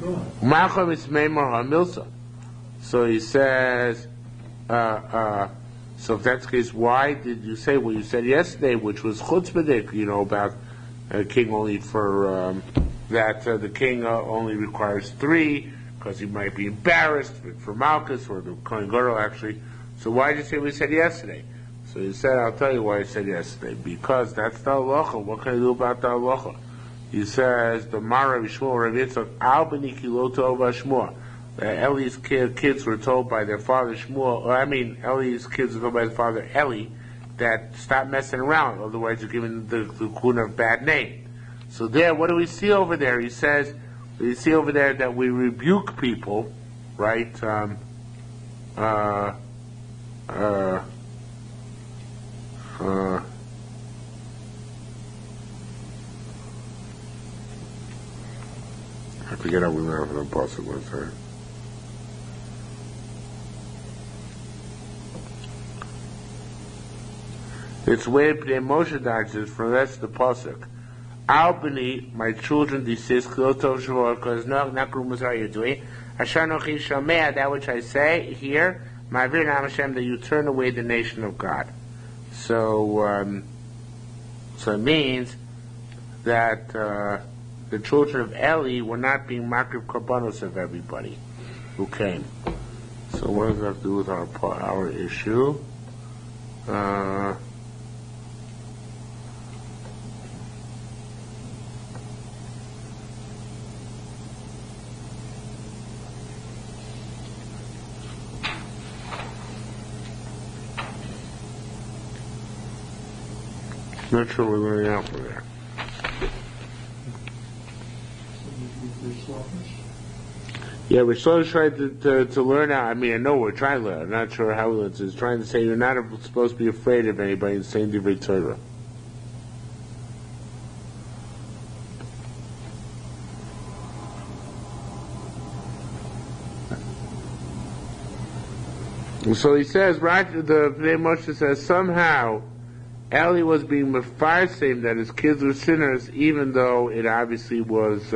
[SPEAKER 1] Umachomis meimar hamilsa. So he says. So if that's the case, why did you say what you said yesterday, which was chutzpahdik, about a king only for that the king only requires 3 because he might be embarrassed for Malchus or the Kohen Gadol actually. So why did you say what we said yesterday? So he said, I'll tell you why I said yesterday. Because that's the halacha. What can I do about the halacha? He says, the Mara Vishmor Rav Yitzchak Al B'ni Kiloto Vashmor. Eli's kids were told by their father Shmuel, Eli's kids were told by his father Eli, that stop messing around, otherwise you're giving the Kun a bad name. So there, what do we see over there? He says, we see over there that we rebuke people, right? I forget how we went over the pasuk one time. It's where Moshe dances from that's the pasuk. Albany, my children, desist Kilotov Shavor, because no nakrumas are you doing? Ashanochi Shamea, that which I say here, my Vir Nam Hashem, that you turn away the nation of God. So it means that the children of Eli were not being makriv korbanos of everybody who came. So what does that have to do with our issue? Not sure we're learning out from there. Yeah, we're still trying to learn out. I know we're trying to learn. I'm not sure how we learn. It's trying to say you're not supposed to be afraid of anybody in saying Divrei Torah. So he says, right? The Moshe says somehow Eli was being mefarsim that his kids were sinners, even though it obviously was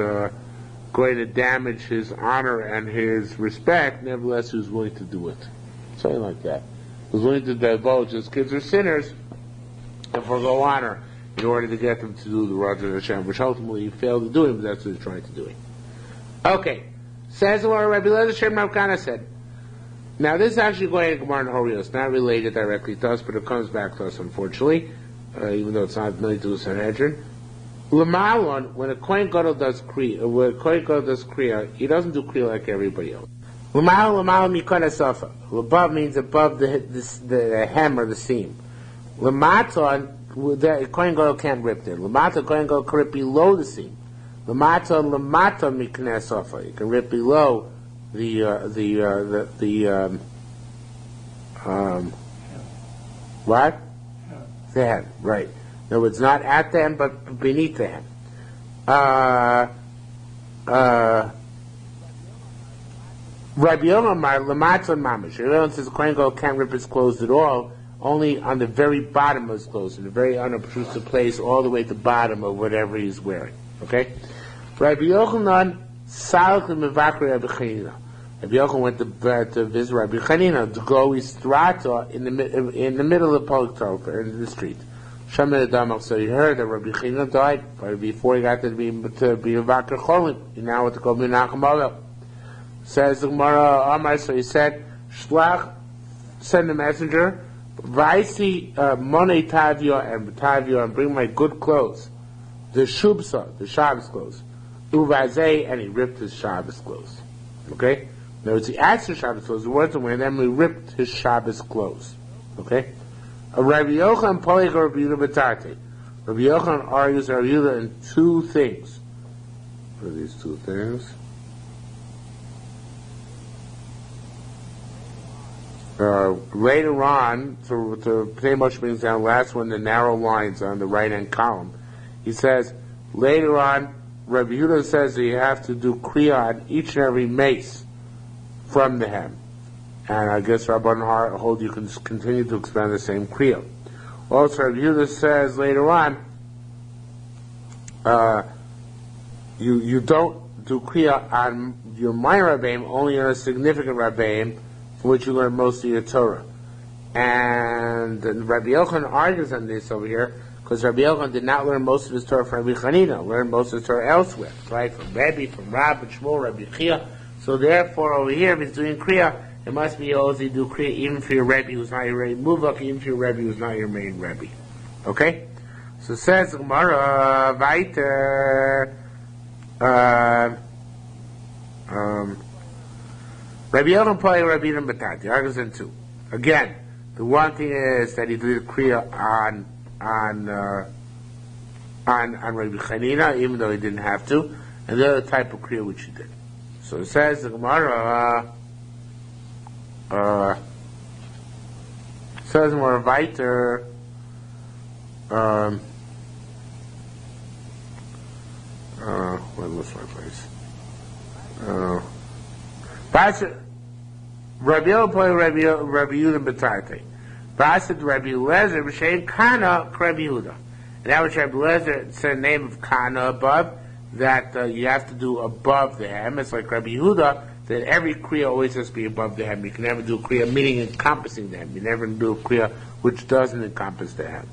[SPEAKER 1] going to damage his honor and his respect. Nevertheless, he was willing to do it. Something like that. He was willing to divulge his kids are sinners and forego honor in order to get them to do the Raja Hashem, which ultimately he failed to do it, but that's what he's trying to do. Okay. Says the Rabbi Eliezer Shem Rav Kana said. Now, this is actually going to Gemara and Horios, not related directly to us, but it comes back to us, unfortunately, even though it's not related to the Sanhedrin. L'malon, when a Kohen Gadol does Kriya, he doesn't do Kriya like everybody else. L'malon mikona safa. L'above means above the hem or the seam. L'maton, the Kohen Gadol can't rip there. L'maton, Kohen Gadol can rip below the seam. L'maton mikona safa. You can rip below the what? The hem, right. No, it's not at the hem, but beneath the hem. Rabbi Yomar, Lamatzon Mamish. Everyone says the Kohen Gadol can't rip his clothes at all, only on the very bottom of his clothes, in a very unobtrusive place, all the way to the bottom of whatever he's wearing. Okay? Rabbi Yochanan, Salach Mevakri Rabbi Chanina. Rabbi Yochanan went to visit Rabbi Chanina to go Istrata in the middle of the public thoroughfare, in the street. So he heard that Rabbi Chanina died, but before he got to be Mevakri Cholim, he now went to go Menachem Ovel. Says the Gemara Amar, so he said, Shlach, send a messenger, Vaisi Monei Tavia and bring my good clothes, the Shubsa, the Shabbos clothes. Uvazei, and he ripped his Shabbos clothes. Okay? In other words, he adds his Shabbos clothes, he wears them, and then we ripped his Shabbos clothes. Okay? A Rabbi Yochanan Polik or Rabbi Yehuda B'Tate. Rabbi Yochanan argues Rabbi Yehuda in two things. What are these two things? Later on, to pretty much brings down last one, the narrow lines on the right-hand column, he says, later on, Rabbi Yehuda says that you have to do Kriya on each and every mace from the hem. And I guess Rabban hold you can continue to expand the same Kriya. Also, Rabbi Yehuda says later on, you don't do Kriya on your minor Rabbeim, only on a significant Rabbeim, for which you learn most of your Torah. And Rabbi Yochanan argues on this over here, because Rabbi Yochanan did not learn most of his Torah from Rabbi Chanina, learned most of his Torah elsewhere, right? From Rebbe, from Rab, and Shmuel, Rabbi Chia. So therefore, over here, if he's doing Kriya, it must be also do Kriya even for your Rebbe who's not your Rebbe Muvak, even for your Rebbe who's not your main Rebbe. Okay? So says Gemara, weiter, Rabbi Yochanan Pali, Rabbi Yehuda B'Tate, argues in two. Again, the one thing is that he did Kriya on Rabbi Chanina, even though he didn't have to, and the other type of Kriya which he did. So it says the Gemara, says more weiter, where was my place? Rabbi Yehuda B'Tate. Basid Rabbi Lezer b'Shem Kana Rabbi Yehuda. And that which Rabbi Lezer said the name of Kana above, that you have to do above the hem. It's like Rabbi Yehuda, that every Kriya always has to be above the hem. You can never do a Kriya meaning encompassing the hem. You never do a Kriya which doesn't encompass the hem.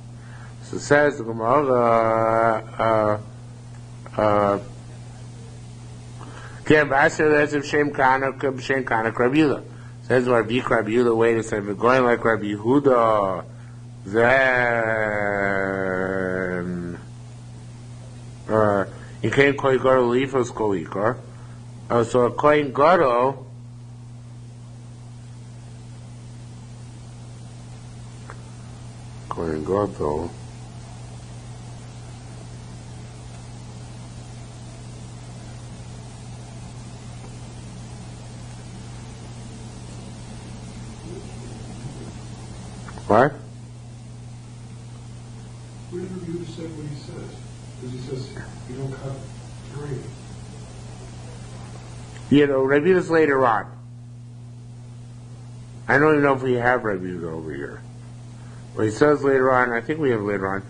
[SPEAKER 1] So it says the Gemara, Ken Basid Lezer b'Shem Kana Rabbi Yehuda. Says Rabbi Yehuda, wait a second, we're going like Rabbi Yehuda, then, you can't Kohen Gadol Lifos Kolikar. So a Kohen Gadol, what?
[SPEAKER 3] Where did you say what he says? Because he says you don't cut three.
[SPEAKER 1] You know, Rabbi Yehuda's later on. I don't even know if we have Rabbi Yehuda over here. But he says later on, I think we have later on,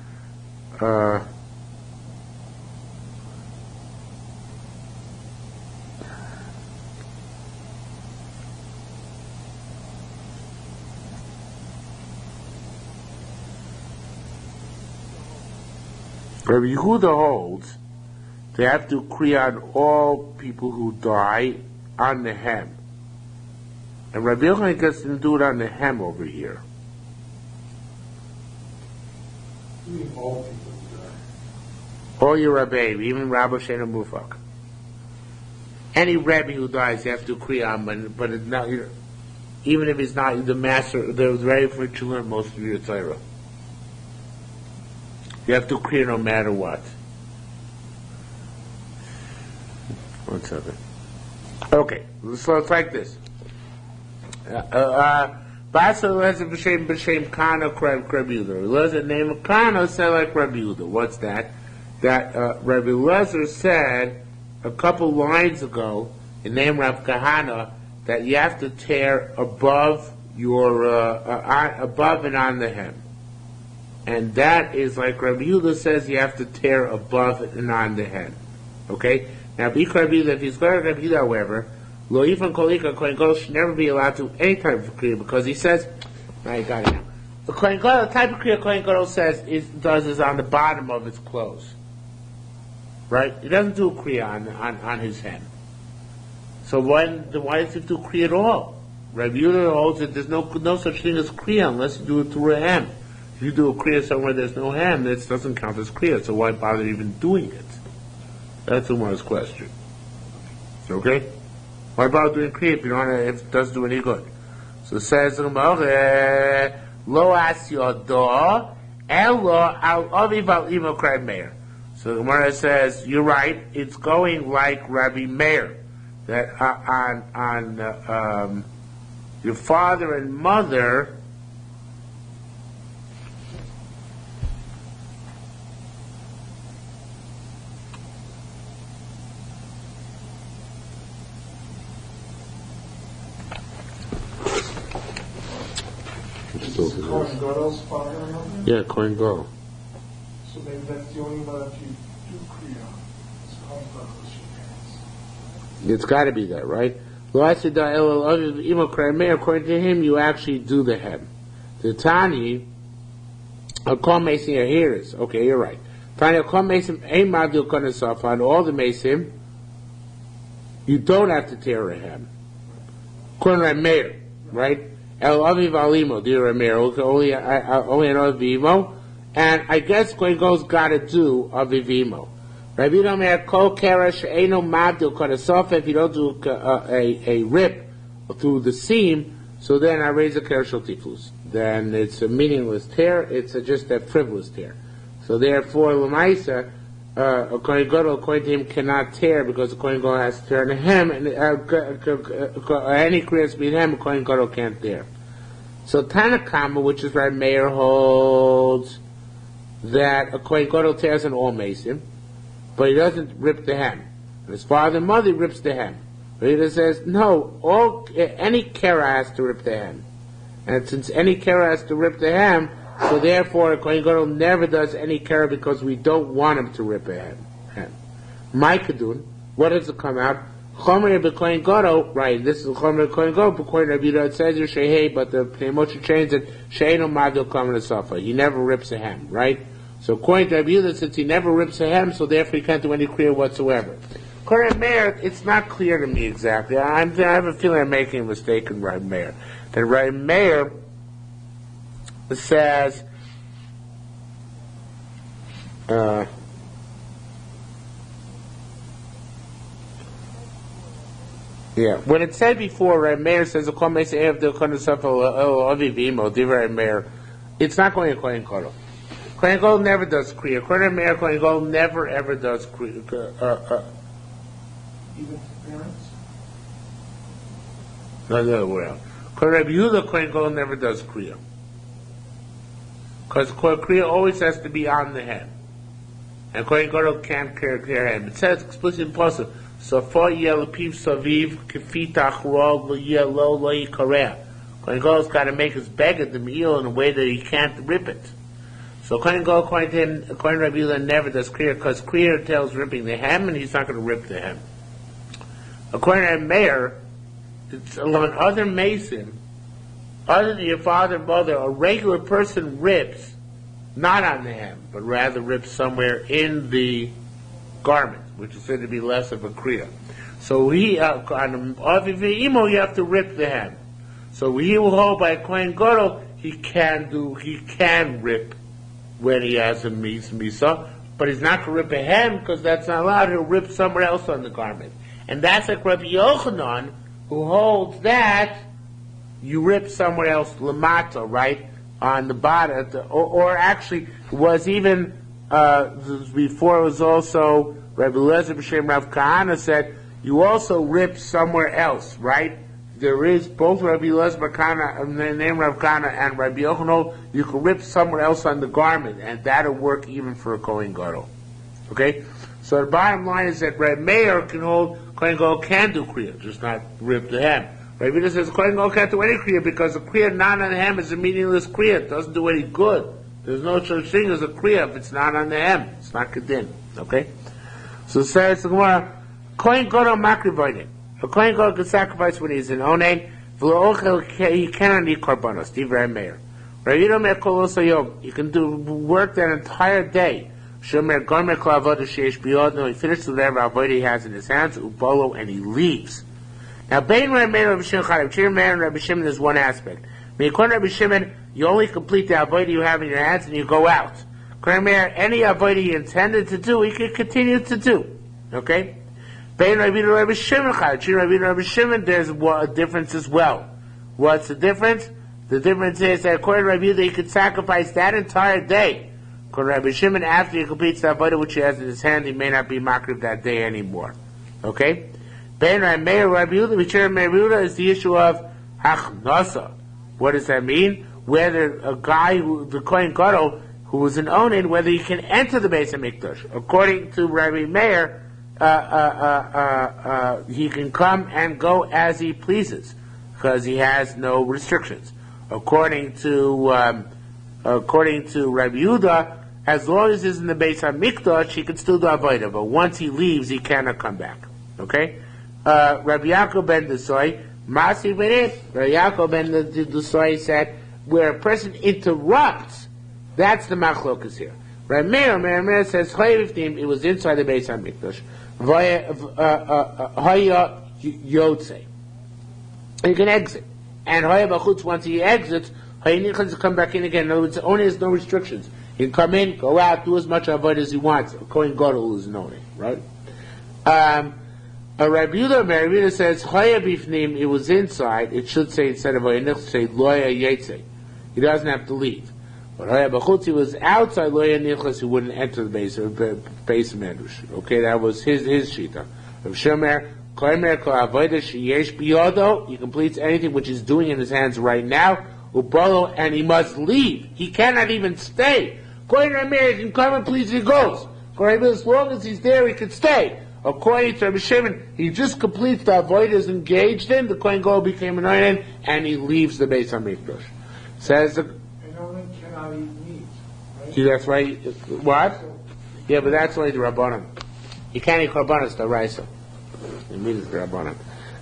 [SPEAKER 1] Rabbi Yehuda holds they have to Kriya on all people who die on the hem. And Rabbi Yochanan doesn't do it on the hem over here.
[SPEAKER 3] You mean all people do that?
[SPEAKER 1] All your Rebbe, even Rabbi Shena Mufak. Any Rebbe who dies, you have to Kriya on, but it's not, you know, even if he's not the master, the Rebbe for which you learn most of your Torah. You have to Kriya no matter what. One second. Okay, so it's like this. Basa Lezer b'Shem Kana Rabbi Yehuda. Lezer name of Kana said like Rabbi Yehuda. What's that? That Rabbi Lezer said a couple lines ago in name Rav Kahana that you have to tear above your above and on the hem. And that is like Rabbi Yehuda says you have to tear above and on the hem. Okay? Now, if he's going to Rabbi Yehuda, however, Lo Yifan Kolika, Kohen Gadol should never be allowed to any type of Kriya, because he says, I got it now. The Kohen Gadol, the type of Kriya Kohen Gadol says is on the bottom of his clothes. Right? He doesn't do a Kriya on his hem. So why does he do Kriya at all? Rabbi Yehuda holds that there's no such thing as Kriya unless you do it through a hem. If you do a Kriya somewhere there's no hem, that doesn't count as Kriya, so why bother even doing it? That's the one's question. Okay? Why bother doing kriya if you don't want to, if it doesn't do any good? So it says lo as yodah elo al aviv al imo cried Meir. So the Gemara says you're right. It's going like Rabbi Meir, that on your father and mother.
[SPEAKER 2] Kohen Gadol's father and mother?
[SPEAKER 1] Yeah, Kohen Gadol.
[SPEAKER 2] So maybe that's the only one that you do Kriya. It's Kohen Gadol's your parents.
[SPEAKER 1] It's got to be that, right? According to him, you actually do the hem. The Tani, I'll call Mason your hearers. Okay, you're right. Tani, I'll call Mason, on all the Mason, you don't have to tear a hem. According to Meir, right? El Aviv Alimo, dear Meir, only an Avimo, and I guess Kohen Gadol's got to do Avivimo. Rabbi Yomer Kol Keresh Eino Mabdil Kanasofa. If you don't do a rip through the seam, so then I raise a Keresh Tifus. Then it's a meaningless tear. It's just a frivolous tear. So therefore, Lamaisa, a Kohen Gadol, according to him, cannot tear because the Kohen Gadol has to tear in hem, and any Kriyas beat hem, a Kohen Gadol can't tear. So Tanakama, which is where Meir holds that a Kohen Gadol tears in all mason, but he doesn't rip the hem. And his father and mother rips the hem. But he says, no, any kera has to rip the hem. And since any kera has to rip the hem, so therefore a Kohen Gadol never does any kera because we don't want him to rip a hem. Maikadun, what does it come out? Chomer b'Kohen Gadol, right, this is Chomer b'Kohen Gadol, b'Kohen Rabbi Yehuda, it says you're Shehei, but the Pneimoshe changed it, She'eno Madil Kamen Safa. He never rips a hem, right? So according to Rabbi Yehuda, since he never rips a hem, so therefore he can't do any kriya whatsoever. According to Meir, it's not clear to me exactly. I have a feeling I'm making a mistake in Rabbi Meir. That Rabbi Meir says, when it said before, Rabbi Meir says, it's not going to Kohen Gadol. Kohen Gadol never does kriya. According to Meir, Kohen Gadol never ever does kriya.
[SPEAKER 2] Even parents?
[SPEAKER 1] No, the other way around. According to Rabbi Yehuda, Kohen Gadol never does kriya. Because kriya always has to be on the head. And Kohen Gadol can't clear him. It says explicitly impossible. So for yelapiv saviv kefitach rog lo lo yikareah. Kohen Gadol's got to make his beg at the meal in a way that he can't rip it. So Kohen Gadol, according to him, according to Rabbi Yehuda, never does kriya because kriya entails ripping the hem, and he's not going to rip the hem. According to Meir, it's along other mason, other than your father and mother, a regular person rips not on the hem, but rather rips somewhere in the garment, which is said to be less of a kriya. So he on Avivimo you have to rip the hem. So he will hold by Kohen Gadol he can rip when he has a misa, but he's not going to rip a hem because that's not allowed. He'll rip somewhere else on the garment, and that's like Rabbi Yochanan, who holds that you rip somewhere else lamata, right on the bottom, or actually was even before it was also Rabbi Eliezer B'Shem Rav Kahana said you also rip somewhere else, right? There is both Rabbi Eliezer B'Kahana and the name Rav Kahana and Rabbi Yochanan. You can rip somewhere else on the garment, and that'll work even for a Kohen Gadol. Okay, so the bottom line is that Rabbi Meir can hold Kohen Gadol can do kriya, just not rip the hem. Rabbi Yehuda says Kohen Gadol can't do any kriya because the kriya not on the hem is a meaningless kriya. It doesn't do any good. There's no such thing as a kriya if it's not on the hem. It's not kedin. Okay, so it says the Gemara, Kohen Gadol makrivoinim. A Kohen Gadol can sacrifice when he's in onen. He cannot eat korbanos. Divrei Meir. Rabbi Yehuda Meir kol oso yom. You can do work that entire day. Shomer gomer kol avodah sheish biyodno. He finishes whatever avodah he has in his hands, ubolo, and he leaves. Now, Bein Rabbi Meir and Rabbi Shimon Chalav. Rabbi Meir and Rabbi Shimon is one aspect. According to Rabbi Shimon, you only complete the avodah you have in your hands and you go out. According to Meir, any avodah he intended to do, he can continue to do. Okay? Bein Rabbi Yehuda Rabbi Shimon Chayv. Rabbi Shimon, there's a difference as well. What's the difference? The difference is that according to Rabbi Yehuda, he could sacrifice that entire day. According to Rabbi Shimon, after he completes the avodah which he has in his hand, he may not be makriv that day anymore. Okay? Bein Rabbi Meir Rabbi Yehuda, Rabbi Yehuda is the issue of hachnasa. What does that mean? Whether a guy, the Kohen Gadol, who was an onin, whether he can enter the Beis HaMikdash. According to Rabbi Meir, he can come and go as he pleases, because he has no restrictions. According to Rabbi Yehuda, as long as he's in the Beis HaMikdash, he can still do avodah, but once he leaves, he cannot come back. Okay? Rabbi Yaakov ben Desai, Masi ben it. Rabbi Yaakov ben Desai said, where a person interrupts, that's the machlokas here. Rabbi Meir says, it was inside the Beis HaMikdash. Haya yotze. He can exit. And Haya b'chutz, once he exits, Haya nichas to come back in again. In other words, only has no restrictions. He can come in, go out, do as much avodah as he wants. Kohen Gadol is known, right? Rabbi Yehuda says, Haya b'fnim, it was inside. It should say, instead of Haya nichas, say, Loya yetze. He doesn't have to leave. But Haya b'chutz, he was outside Loya nichas, he wouldn't enter the base of Medrash. Okay, that was his shita. Rav Shomer, he completes anything which he's doing in his hands right now, and he must leave. He cannot even stay. According to Rabbi, he can come and please, he goes. According to as long as he's there, he can stay. According to Rabbi Shimon, he just completes the avodah engaged in, the Kohen Gadol became an oinen, and he leaves the Beis HaMikdash. Says the...
[SPEAKER 2] An oinen cannot eat meat, right?
[SPEAKER 1] See, that's right. What? Yeah, but that's only the Rabbanan. You can't eat korbanos, the Raisa. It means the Rabbanan.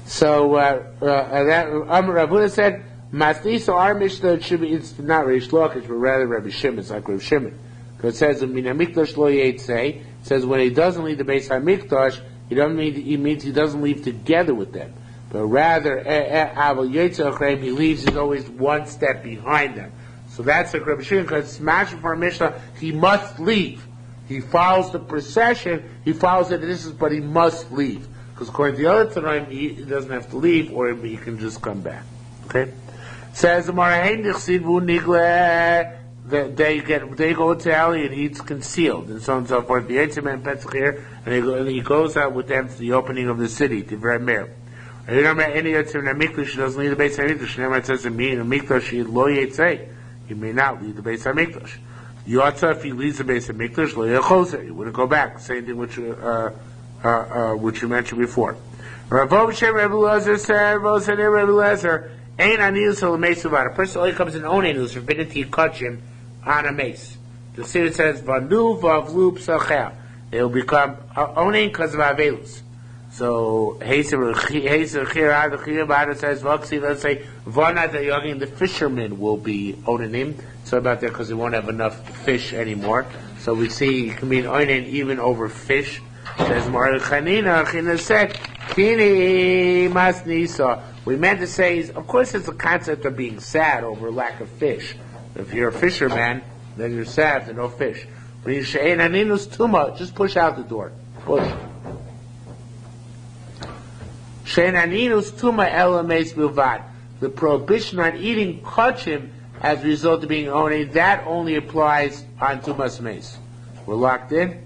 [SPEAKER 1] So, that Rav Huna said, Masliso, our Mishnah, it should be, it's not Reish Lakish, but rather Rabbi Shimon, it's like Rabbi Shimon. Because it says, Min HaMikdash lo yetzei, it says when he doesn't leave the Beis HaMikdash, he means he doesn't leave together with them. But rather, he leaves, he's always one step behind them. So that's like Rabbi Shimon, because Smash for Mishnah, he must leave. He follows the procession, he follows the distance, but he must leave. Because according to the other Tanaim, he doesn't have to leave, or he can just come back. Okay? Says the they go to alley and he's concealed, and so on and so forth. The Eitzim and Pesach here, and he goes out with them to the opening of the city, to Vrei Meir. And you don't remember any Eitzim in the Mikdash, she doesn't leave the Beis HaMikdash. Never it says in the Mikdash, he lo yetzei. He may not leave the Beis HaMikdash. Yotza, if he leaves the Beis HaMikdash, lo yechozer. He wouldn't go back. Same thing which you mentioned before. Rav Shem Rebbe Lezer said, Rebbe Lezer, Ein aniyus l'meisuvad. A person only comes in onen who's forbidden to touch him on a mace. The Siddur says, Vanu vavlu psacheh. They will become onen because of avelus. So, Heiser Chir says, Vaksi, let's say, Vana the Yogin, the fishermen will be onenim. So about that because they won't have enough fish anymore. So we see it can be an onen even over fish. Says Mar Chanina said, Kini mas nisa. We meant to say, of course, it's a concept of being sad over lack of fish. If you're a fisherman, then you're sad for no fish. When you say aninus tuma, just push out the door. Push. Shein aninus tuma elames bilvad. The prohibition on eating kachim as a result of being only, that only applies on tumas mace. We're locked in.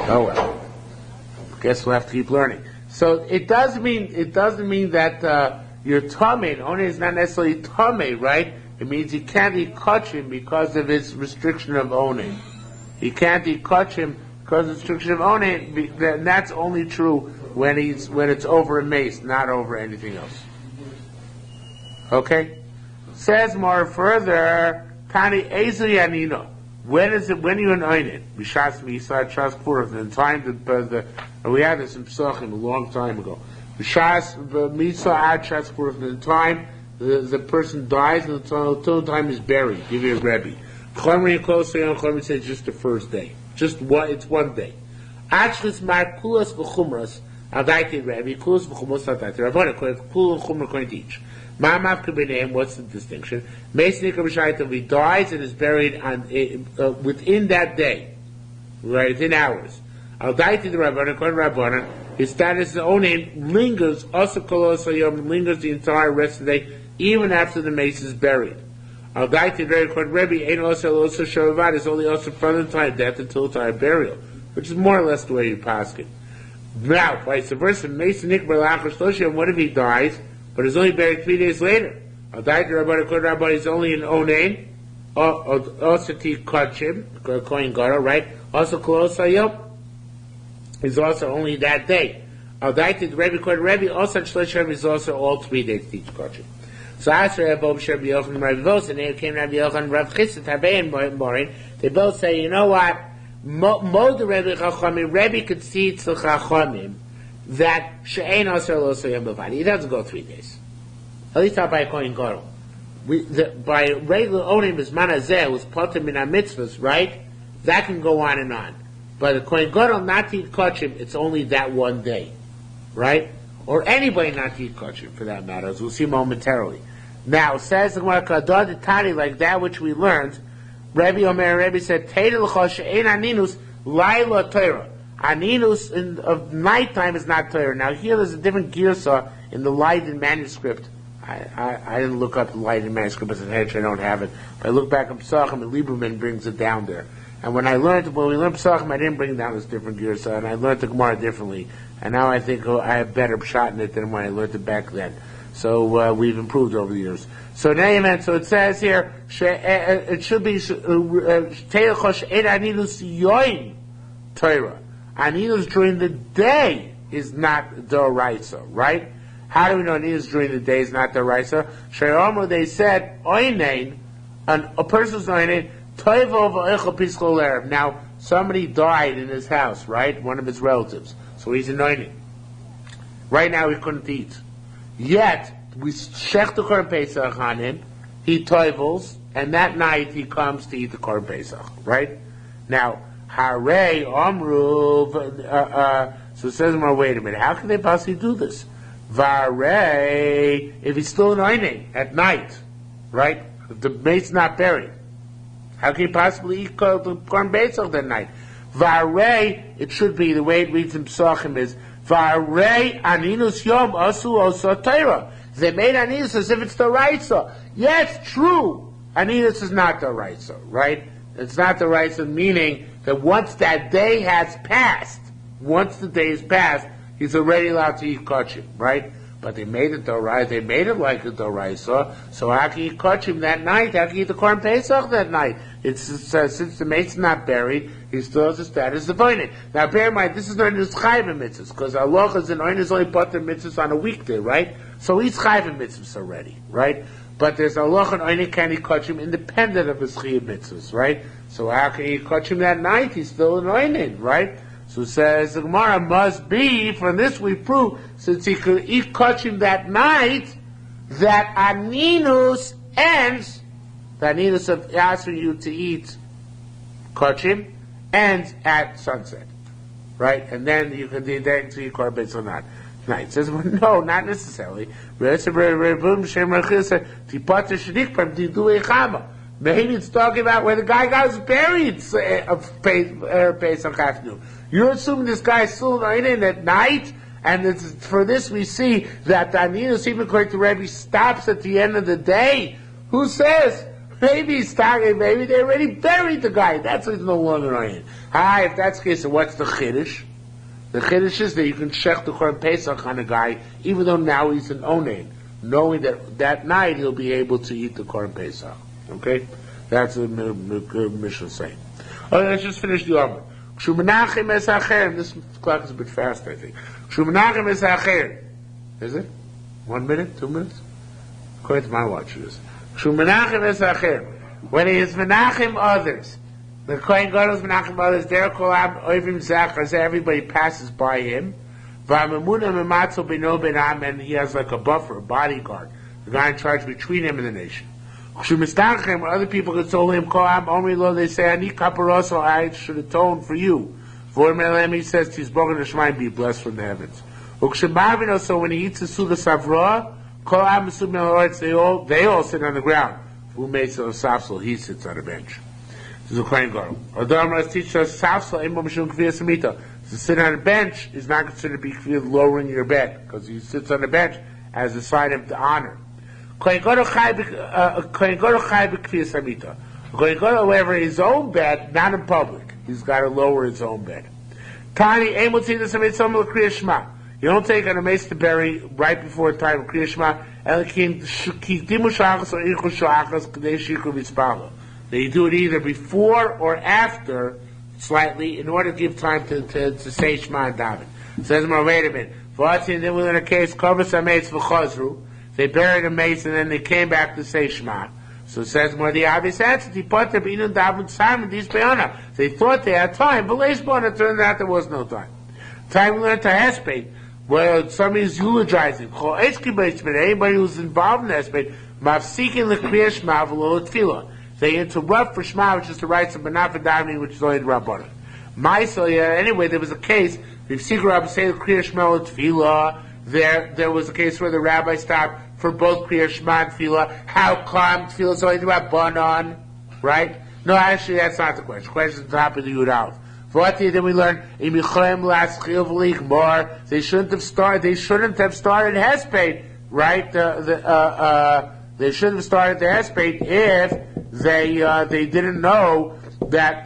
[SPEAKER 1] Oh well. Guess we'll have to keep learning. So it doesn't mean that you're tamei. Only is not necessarily tamei, right? It means you can't eat kachim because of its restriction of onen. You can't eat kachim because of the restriction of onen. And that's only true when it's over a mace, not over anything else. Okay. Says more further. Kani ezu yanino. When is it? When you an oinen? B'shas v'yisad shas kfurah. In time we had this in Pesachim a long time ago. B'shas v'misa ad shas kfurah. In time the person dies and the time is buried. Give you a rebbe. Chomri and close to Chomri says just the first day. Just one. It's one day. Achlis markulas v'chumras. Aldaiti Rabbi, Kulus B'chumos Aldaiti Rabbanan, Kul and Chumra according to each. Ma'amav Kabinayim, what's the distinction? Meisnik B'shayit, if he dies and is buried on, within that day, right, within hours. Aldaiti the Rabbanan, according to Rabbanan, his status, his own name, lingers, also Kolos Hayom, lingers the entire rest of the day, even after the mace is buried. Aldaiti Rabbi, according to Rabbi, ain't also Shavavat, is only also from the time of death until the time of burial, which is more or less the way you pass it. Now, vice versa, Mason Nikbar Lachar Shloshim, what if he dies, but is only buried 3 days later? Aldaiti Rabbi, according to Rabbi, is only an onain, also T Kachim, Kohen Gadol, right? Also Kolos Hayom, is also only that day. Aldaiti Rabbi, according to Rabbi, also Shloshim is also all 3 days to each Kachim. So after Rabbi Rabbi Yochanan and Rabbi Vos, and they came Rabbi Yochanan and Rabbi Chesed, Tabei and Morin, they both say, you know what? Mo the Rabbi Chachamim, Rabbi could see to Chachamim that She'ein Asher Lo Soyam B'Vadi. He doesn't go 3 days. At least not by Kohen Gadol. By regular Onim is Manazeh, who's Potem in our mitzvahs, right? That can go on and on. But the Kohen Gadol not to eat Kachim, it's only that one day, right? Or anybody not to eat Kachim, for that matter, as we'll see momentarily. Now, says the Gemara, Kadad Tani, like that which we learned, Rabbi Omer, Rabbi said, Teidel Choshe Ein Aninus Laila Torah. Aninus of nighttime is not Torah. Now here there's a different girsa in the Leiden manuscript. I didn't look up the Leiden manuscript as an hedge, I don't have it. But I look back at Pesachim and Lieberman brings it down there. And when we learned Pesachim, I didn't bring down this different girsa, and I learned the Gemara differently. And now I think I have better shot in it than when I learned it back then. So we've improved over the years. So now, so it says here, it should be Teilchosh Ein Anilus Yoin Torah. Anilus during the day is not Doraisa, right? How do we know Anilus during the day is not Doraisa? She'omer, they said, Oinein, a person's Oinein, Toivo v'oichel piskol erev. Now, somebody died in his house, right? One of his relatives. So he's anointed. Right now he couldn't eat. Yet, we shech the Korban Pesach on him, he toivels, and that night he comes to eat the Korban Pesach, right? Now, Hare Omru, so it says, well, wait a minute, how can they possibly do this? Vare, if he's still anointing at night, right? If the mate's not buried, how can he possibly eat the Korban Pesach that night? Vare, it should be, the way it reads in Pesachim is, Vare aninus yom asu osa Torah. They made aninus as if it's the raisa. Yes, true. Aninus is not the raisa, right? It's not the raisa, meaning that once that day has passed, once the day is passed, he's already allowed to eat kachim, right? But they made it doraisa. They made it like a doraisa. So how can you eat kachim that night? How can you eat the Korban Pesach that night? It's since the mate's not buried, he still has the status of oinen. Now bear in mind, this is not his chayvim mitzvahs, because Allah is an oinen is only pater mitzvahs on a weekday, right? So he's chayvim mitzvahs already, right? But there's Allah and oinen can he kachim independent of his chayvim mitzvahs, right? So how can he kachim that night? He's still an oinen, right? So says the Gemara must be, from this we prove, since he could eat kachim that night, that aninus ends, the aninus of asking you to eat kachim ends at sunset, right? And then you can then to eat Korban Pesach or not. Night. It says, well, no, not necessarily. Maybe it's talking about where the guy got buried Pesach afternoon. You're assuming this guy is still in at night, and for this we see that the Aninus, even according to Rebbe, stops at the end of the day. Who says? Maybe he's talking, maybe they already buried the guy. That's why he's no longer on. Hi, if that's the case, so what's the Chiddush? The Chiddush is that you can shech the Korban Pesach on a guy, even though now he's an onen, knowing that that night he'll be able to eat the Korban Pesach. Okay? That's what the Mishnah is saying. Okay, let's just finish the Amr. Shumenachem es acher. This clock is a bit fast, I think. Shumenachem es acher. Is it? 1 minute? 2 minutes? According to my watch, it is. Shumenachem es acher. When he is menachem others, the Kohen Gadol is menachem others, there kolam oivim zachar, as everybody passes by him. V'amemuna mematzo bino benam, and he has like a buffer, a bodyguard, the guy in charge between him and the nation. Shumistachem, other people console him, kolam omri lo, they say, ani kaparoso, I should atone for you. For Melem, he says, Tizbogan Hashemaim, be blessed from the heavens. So when he eats the Suda Savra, they all sit on the ground. He sits on the bench. This is a Kohen Gadol. Adamras teaches us to sit on a bench is not considered to be lowering your bed, because he sits on the bench as a sign of the honor. Kohen Gadol, however, his own bed, not in public. He's got to lower his own bed. You don't take an mace to bury right before the time of Kriya Shema. They do it either before or after, slightly, in order to give time to say Shema and Daven. Says more, wait a minute. Then we learn a case, they buried a mace and then they came back to say Shema. So it says more, the obvious answer, they thought they had time, but it turned out there was no time. Time we learned to Hesped, where somebody's eulogizing. Anybody who's involved in Hesped, they interrupt for Shema, which is to write some Banaf and Davening, which is only the Rabbanah. Anyway, there was a case, there was a case where the rabbi stopped for both Kriya Shema and Tefillah. How come Tefillah is only the Rabbanon? Right? No, actually, that's not the question. The question is the top of the Yud Aleph. Then we learn they shouldn't have started Hesped, right? They shouldn't have started the Hesped if they didn't know that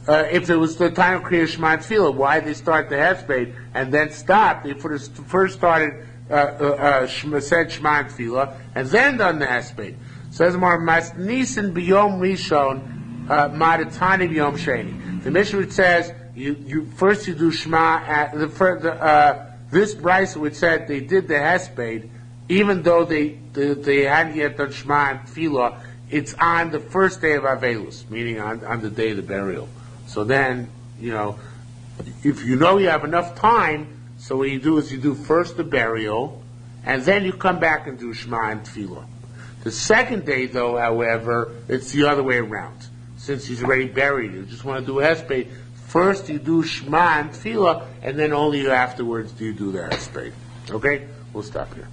[SPEAKER 1] if it was the time of Kriya Shema and Tefillah, why they start the Hesped and then stop? They first started said Shema and Tefillah and then done the Hesped. Says more Masnisin biyom Rishon Madatani biyom Sheni. The Mishnah says you first do Shema at this Brisa which said they did the Hesped even though they hadn't yet done Shema and Tefillah. It's on the first day of Avelus, meaning on the day of the burial. So then, if you know you have enough time, so what you do is you do first the burial, and then you come back and do Shema and Tefillah. The second day, though, however, it's the other way around. Since he's already buried, you just want to do Hesped. First you do Shema and Tefillah, and then only afterwards do you do the Hesped. Okay? We'll stop here.